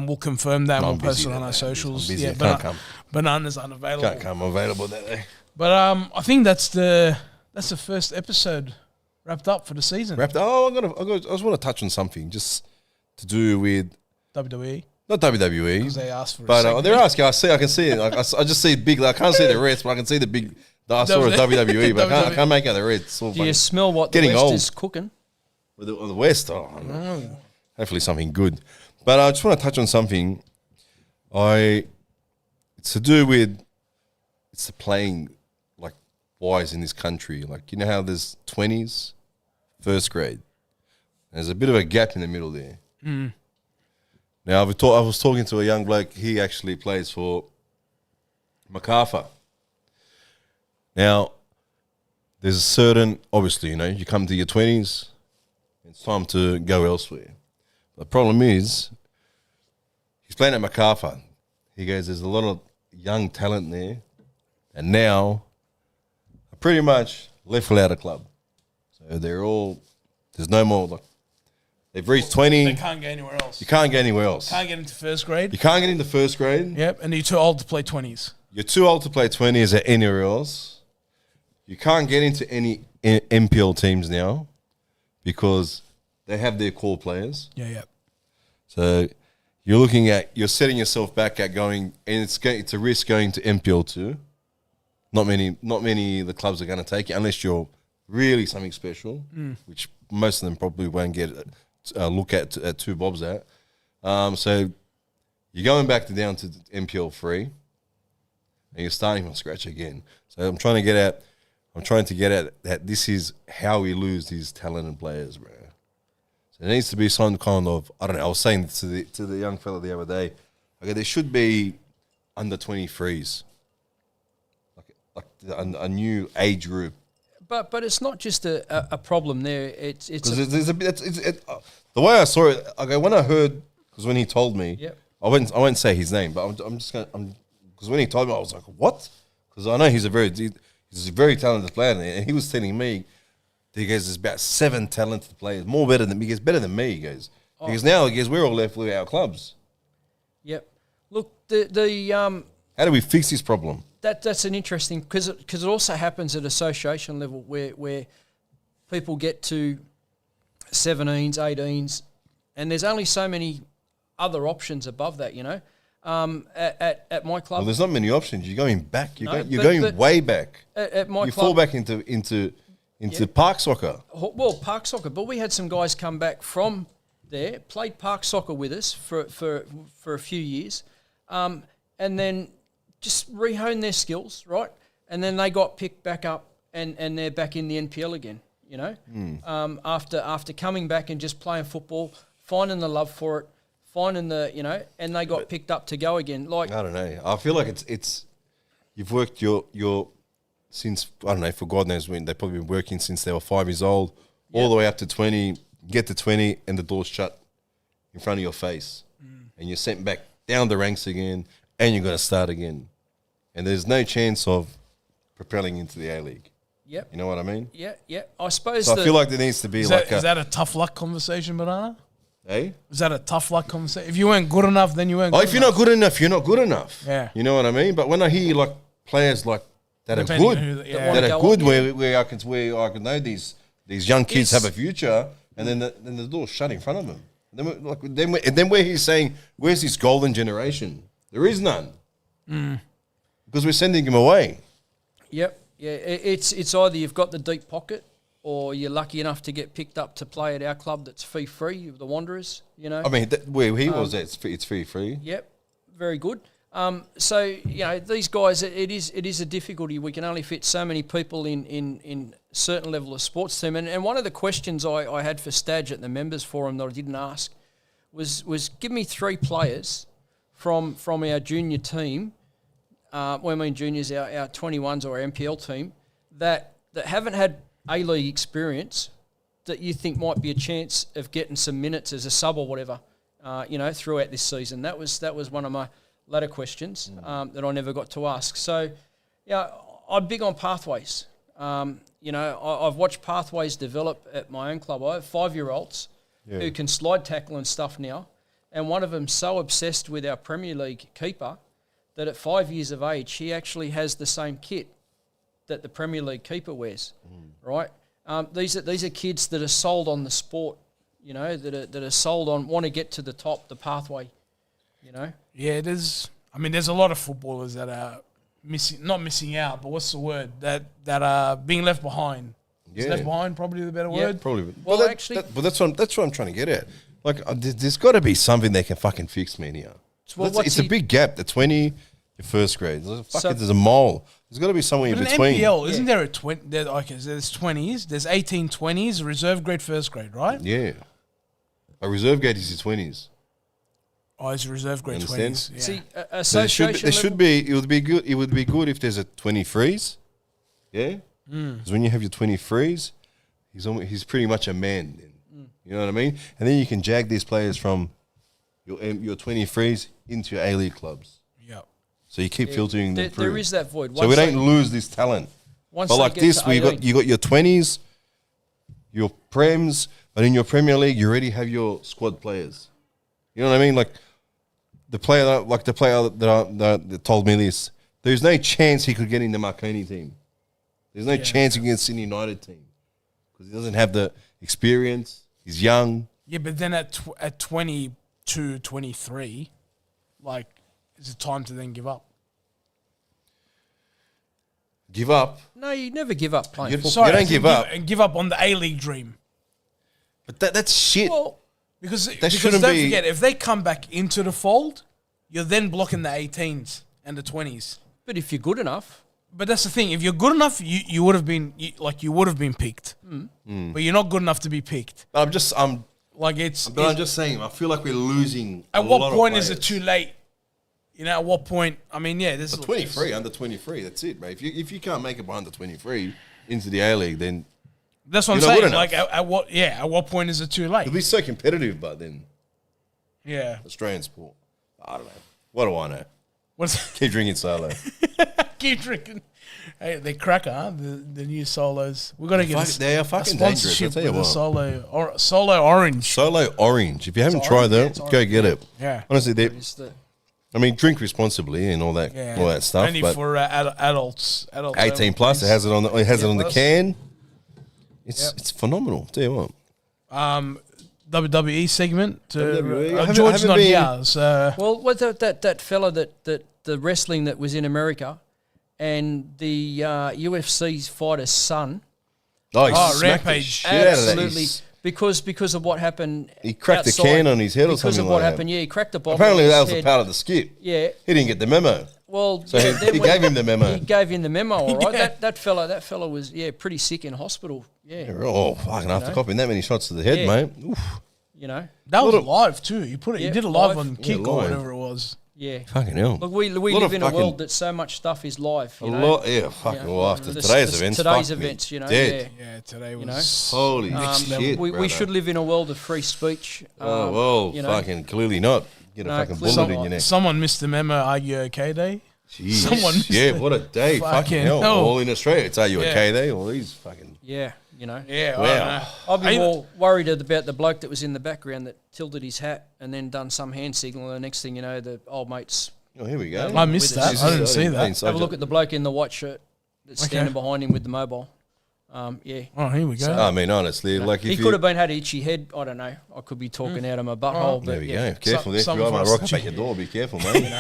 we'll confirm that. We'll post it on our socials. Yeah, can't come. Banana's unavailable. Can't come available that day. But I think that's the first episode wrapped up for the season. I just want to touch on something just to do with WWE. Not WWE. Because they asked for it. But they're asking. I can see it. I just see big. I can't see the rest, but I can see the big. I saw a WWE, but I can't make out the red. It's all Do you smell what getting the West old. Is cooking? With the West, hopefully something good. But I just want to touch on something. It's to do with the playing like wise in this country. Like, you know how there's 20s, first grade. There's a bit of a gap in the middle there. Mm. Now, I was talking to a young bloke. He actually plays for Macarthur. Now, there's a certain, obviously, you know, you come to your 20s, it's time to go elsewhere. The problem is, he's playing at Macarthur. He goes, there's a lot of young talent there, and now, pretty much left without a club. So there's no more, like, they've reached 20. They can't get anywhere else. You can't get anywhere else. Can't get into first grade. You can't get into first grade. Yep, and you're too old to play 20s. You're too old to play 20s at anywhere else. You can't get into any MPL teams now because they have their core players. Yeah. So you're setting yourself back at going, and it's a risk going to MPL too. Not many of the clubs are going to take it unless you're really something special, which most of them probably won't get a look at two bobs at. So you're going back down to MPL 3, and you're starting from scratch again. So I'm trying to get at that this is how we lose these talented players, bro. So there needs to be some kind of, I don't know, I was saying to the young fella the other day, okay, there should be under 23s, like a new age group. But it's not just a problem there. It's the way I saw it. Okay, when I heard, because when he told me, yep. I won't say his name, but because when he told me, I was like, what? Because I know he's a very talented player, and he was telling me, he goes, there's about 7 talented players, better than me. He goes, because now we're all left with our clubs. Yep. Look, the how do we fix this problem? That's an interesting, because it also happens at association level where people get to 17s, 18s, and there's only so many other options above that, you know. At my club, well, there's not many options. You're going back. You're going way back. At my club, you fall back into park soccer. Well, park soccer, but we had some guys come back from there, played park soccer with us for a few years, and then just rehone their skills, right? And then they got picked back up, and they're back in the NPL again, you know? After coming back and just playing football, finding the love for it, finding and they got picked up to go again. Like, I don't know. I feel like it's you've worked your since, I don't know, for God knows when. They've probably been working since they were 5 years old, all the way up to 20, get to 20, and the door's shut in front of your face. And you're sent back down the ranks again, and you're going to start again. And there's no chance of propelling into the A-League. Yep. You know what I mean? Yeah. I suppose so I feel like there needs to be is that a tough luck conversation, Banana? Hey? Is that a tough luck conversation? If you weren't good enough, then you weren't good enough. If you're not good enough, you're not good enough. Yeah. You know what I mean? But when I hear like players like that Depending are good, where I can know these young kids have a future, and then the door's shut in front of them. Then where he's saying, where's this golden generation? There is none. Because we're sending him away. Yep. Yeah. It's either you've got the deep pocket, or you're lucky enough to get picked up to play at our club that's fee-free, the Wanderers, you know. I mean, where he was at, it's fee-free. Yep, very good. So, you know, these guys, it is a difficulty. We can only fit so many people in certain level of sports team. And one of the questions I had for Stadge at the members forum that I didn't ask was give me 3 players from our junior team, when I mean juniors, our 21s or our MPL team, that haven't had A-League experience that you think might be a chance of getting some minutes as a sub or whatever, you know, throughout this season. That was one of my latter questions that I never got to ask. So, yeah, I'm big on pathways. You know, I've watched pathways develop at my own club. I have 5-year-olds who can slide tackle and stuff now, and one of them's so obsessed with our Premier League keeper that at 5 years of age, he actually has the same kit that the Premier League keeper wears, right? These are kids that are sold on the sport, you know, that are sold on, want to get to the top, the pathway, you know. Yeah, there's a lot of footballers that are not missing out, but what's the word? That are being left behind. Yeah. Is left behind probably the better word? Probably. Well, But that's what I'm trying to get at. Like, there's got to be something they can fucking fix, man, here. It's a big gap. The 20, your first grade. There's a mole. There's got to be somewhere in between. NPL, isn't there a 20? There's 20s. There's 18 20s, reserve grade, first grade, right? Yeah. A reserve grade is your 20s. Oh, it's a reserve grade 20s. Yeah. See, So there should be. It would be good. It would be good if there's a 23s. Yeah. Because when you have your 23s, he's pretty much a man. Then. You know what I mean? And then you can jag these players from your 23s into your A-League clubs. Yeah. So you keep filtering them through. There is that void. So we don't lose this talent. But like this, you got your 20s, your Prems, but in your Premier League, you already have your squad players. You know what I mean? Like the player that told me this, there's no chance he could get in the Marconi team. There's no chance he can get in the Sydney United team because he doesn't have the experience. He's young. Yeah, but then at 22, 23, like, is it time to then give up? Give up? No, you never give up playing football. Sorry, you don't give up. And give up on the A-League dream. But that's shit. Well, because don't shouldn't be. forget, if they come back into the fold, you're then blocking the 18s and the 20s. But if you're good enough. But that's the thing. If you're good enough, you would have been picked. But you're not good enough to be picked. But I'm just saying. I feel like we're losing. At what point is it too late? You know, at what point? I mean, yeah, this is 23, under 23. That's it, mate. If you can't make it by under 23 into the A-League, then that's what I'm saying. Like, at what point is it too late? It'll be so competitive, but then, yeah, Australian sport. I don't know. What do I know? Keep drinking solo. Keep drinking. Hey, they cracker, huh? The new solos. We're gonna get they are fucking dangerous. I'll tell you what. Solo orange. Solo orange. If you haven't tried them, go get it. Yeah. Honestly, drink responsibly and all that stuff. Only for adults. 18 plus. It has it on the can. It's phenomenal. Tell you what. WWE segment. WWE. George's not here. So. Well, what that fella that the wrestling that was in America, and the UFC fighter's son. Rampage! Absolutely, because of what happened. He cracked the can on his head or something. Because of what happened, he cracked the bottle. Apparently, that was a part of the skit. Yeah, he didn't get the memo. Well, so he gave him the memo. He gave him the memo. All right, that fella was pretty sick in hospital. Yeah. Fucking after copying that many shots to the head, mate. Oof. You know, that was live too. He did it live on Kick or whatever it was. Yeah. Fucking hell. Look, we live in a world that so much stuff is live. After today's events, you know. Dead. Yeah, today was holy shit. We should live in a world of free speech. Fucking clearly not. Get a fucking bullet in your neck. Someone missed the memo. Are you okay day? Jeez. Someone missed it. What a day. Fucking hell. All in Australia. It's are you okay day? All these fucking. Yeah. You know, I'd be more worried about the bloke that was in the background that tilted his hat and then done some hand signal. And the next thing you know, the old mates. Oh, here we go. I missed that. I didn't see that. Have a look at the bloke in the white shirt that's standing behind him with the mobile. Yeah. Oh, here we go. I mean, honestly, like if He could have been had an itchy head. I don't know. I could be talking out of my butthole. There But we yeah. go. Careful, there. some If of you us- rock up at your door, be careful, mate.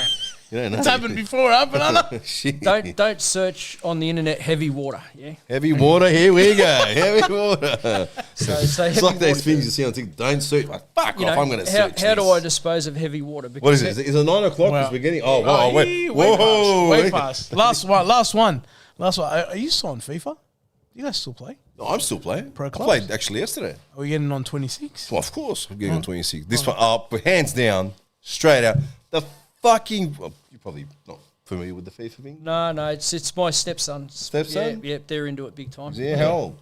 You don't know. It's happened before, huh, Banana? Shit. Don't search on the internet heavy water. Yeah. Heavy water, here we go. Heavy water. So It's heavy like those water. things you see on TikTok. Don't search. Like, fuck You off, know, I'm going to how, search how do this. I dispose of heavy water? What is it? Is it 9 o'clock? Wow. Because we're getting... Oh, wow. Wait. Way Whoa. past. Way past. Last one. Are you still on FIFA? Do you guys still play? No, I'm still playing. Pro I clubs? played actually yesterday. Are we getting on 26? Well, of course. I'm getting on 26. This one, but hands down, straight out. The fucking... Well, you're probably not familiar with the FIFA thing. No, it's my stepsons. Stepson? Yeah, they're into it big time. Yeah, how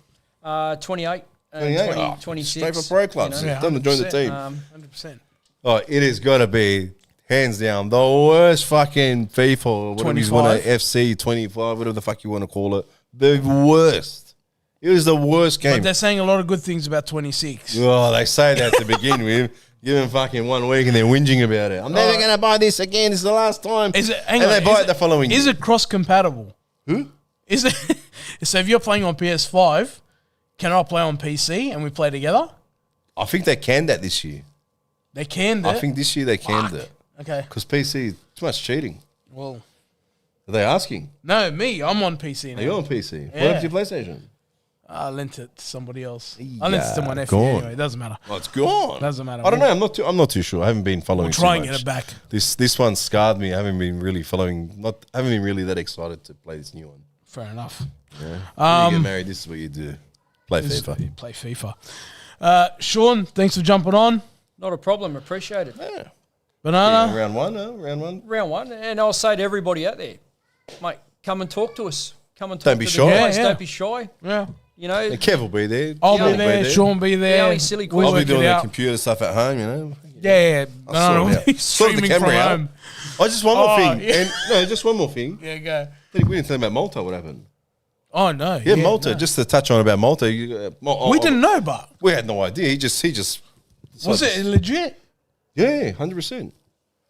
old? 28. 28? 20, Oh, 26. straight for pro clubs. You know. Time to join the 100%. team. 100%. Oh, it has got to be, hands down, the worst fucking FIFA or whatever you want to, 25? FC 25, whatever the fuck you want to call it. The worst. It was the worst But game. they're saying a lot of good things about 26. Oh, they say that to begin with. Give them fucking 1 week and they're whinging about it. I'm never going to buy this again. This is the last time. Is it? and they buy it the following Is year. it cross compatible? Who? Is it? So if you're playing on PS5, can I play on PC and we play together? I think they canned that this year. They can. Do I it? think this year they canned it. Okay. Because PC is too much cheating. Well, Are they asking? no, me. I'm on PC now. Are you on PC? What Yeah. happened to your PlayStation? I lent it to somebody else. I lent it to my Yeah, nephew gone. anyway. It doesn't matter. Oh, it's gone. Doesn't matter. I don't know. I'm not too sure. I haven't been following. We'll try too and much. get it back. This one scarred me. I haven't been really following. Haven't been really that excited to play this new one. Fair enough. When you get married, this is what you do. Play FIFA. You play FIFA. Sean, thanks for jumping on. Not a problem. Appreciate it. Yeah. Banana. Round one, huh? Round one. Round one. And I'll say to everybody out there, mate, come and talk to us. Come and talk Don't be to shy. the guys. Yeah, yeah. Don't be shy. Yeah. You know, And Kev will be there. I'll Sean be will there. Sean will be there. only silly We'll I'll be work doing it the out. computer stuff at home, you know. Yeah. I'll Banana sort will it out. be Sort the streaming camera from out. home. Oh, just one more Oh, thing. yeah. And no, just one more thing. Yeah, go. We didn't tell about Malta. What happened? Oh, no. Yeah, Malta. no. Just to touch on about Malta. We didn't know, but We had no idea. He just. was it legit? Yeah, 100%.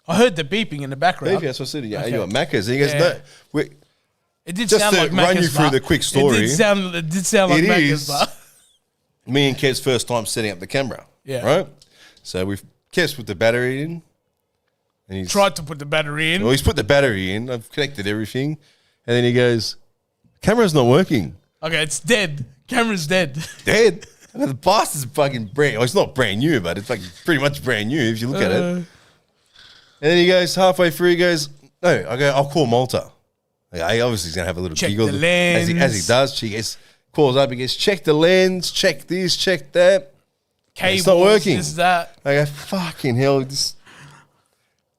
I heard the beeping in the background. Maybe that's what I said. Yeah, Okay. you got Macca's. And he goes, Yeah. no. It did Just sound to like run you Macca's, through but the quick story. It did sound like It Macca's, is. but Me and Kev's first time setting up the camera. Yeah. Right? So Kev's put the battery in. And he's tried to put the battery in. Well, he's put the battery in. I've connected everything. And then he goes, camera's not working. Okay, it's dead. Camera's dead. Dead. And the bastard's fucking brand. Well, it's not brand new, but it's like pretty much brand new if you look at it. And then he goes, halfway through, he goes, no, I'll call Malta. Like, he obviously he's going to have a little Check giggle. the lens. As he does. She calls up, he goes, check the lens, check this, check that. Cables, It's not working. This, that. I go, fucking hell. Just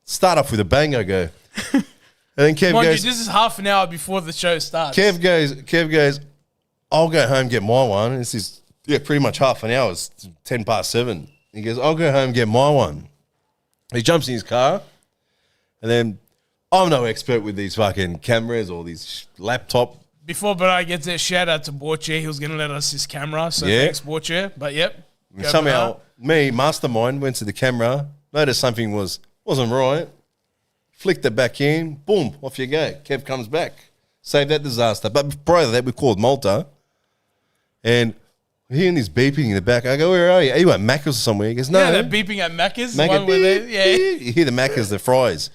start off with a bang, I go. And then Kev Mind you, goes, this is half an hour before the show starts. Kev goes, I'll go home, get my one. This is pretty much half an hour. It's 7:10. He goes, I'll go home, get my one. He jumps in his car, and then I'm no expert with these fucking cameras or these laptop. Before Barai gets there, shout out to Borche. He was going to let us his camera. So Yeah. thanks, Borche. But yep. go Somehow, Barai. me, mastermind, went to the camera, noticed something wasn't right, flicked it back in, boom, off you go. Kev comes back. Saved that disaster. But prior to that, we called Malta, and we're hearing this beeping in the back. I go, where are you? Are you at Macca's or somewhere? He goes, no. Yeah, they're beeping at Macca's. Macca, One where they, beep, yeah. beep. You hear the Macca's, the fries.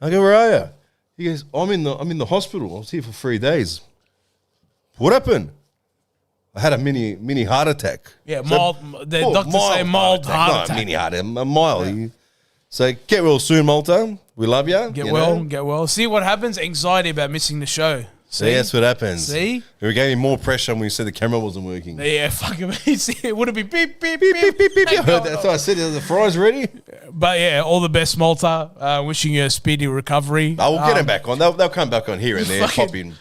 I go, where are you? He goes, I'm in the hospital. I was here for 3 days. What happened? I had a mini heart attack. Yeah, So- mild. The doctors say mild heart Not attack. a mini heart attack, a mild. So get well soon, Malta. We love you. Get you well, know? get well. See what happens? Anxiety about missing the show. See, that's what happens. See? We gave him more pressure when we said the camera wasn't working. Yeah, fucking see, it would have been beep, beep, beep, Beep, beep, beep. Hey, I heard that. That's why I said, are the fries ready? But yeah, all the best, Malta. Wishing you a speedy recovery. I will get them back on. They'll come back on here and there, fucking- pop in.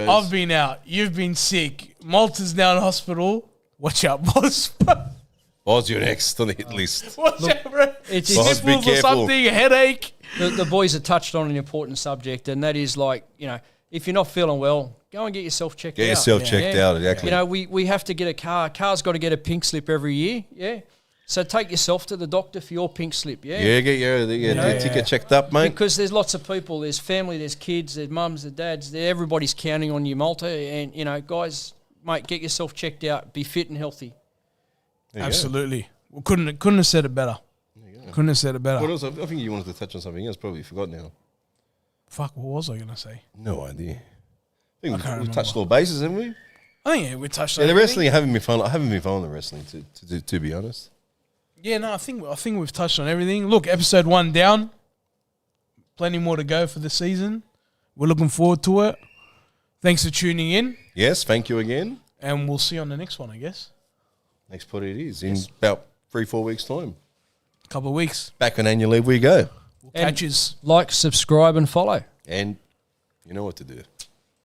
I've been out. You've been sick. Malta's now in hospital. Watch out, boss. What's your next on the hit list? Watch out, bro. It's- Boss, be Sniffles or careful. something, a headache. the boys have touched on an important subject, and that is like, you know, if you're not feeling well, go and get yourself checked out. Get yourself checked out, exactly. You know, we have to get a car. Car's got to get a pink slip every year, yeah? So take yourself to the doctor for your pink slip, yeah? Yeah, get your ticket checked up, mate. Because there's lots of people, there's family, there's kids, there's mums, there's dads, everybody's counting on you, Malta, and, you know, guys, mate, get yourself checked out. Be fit and healthy. There you Absolutely. Well, couldn't have said it better. Couldn't have said it better. What else? I think you wanted to touch on something else. Probably forgot now. Fuck, what was I going to say? No idea. I think can't we've touched remember. all bases, haven't we? I think we touched on Yeah, the everything. wrestling, I haven't been following the wrestling, to be honest. Yeah, no, I think we've touched on everything. Look, episode 1 down. Plenty more to go for the season. We're looking forward to it. Thanks for tuning in, Yes, thank you again. and we'll see you on the next one, I guess. Next pod it is in about 3-4 weeks' time. Couple of weeks. Back on annual leave we go. We'll catch yous. Like, subscribe, and follow. And you know what to do.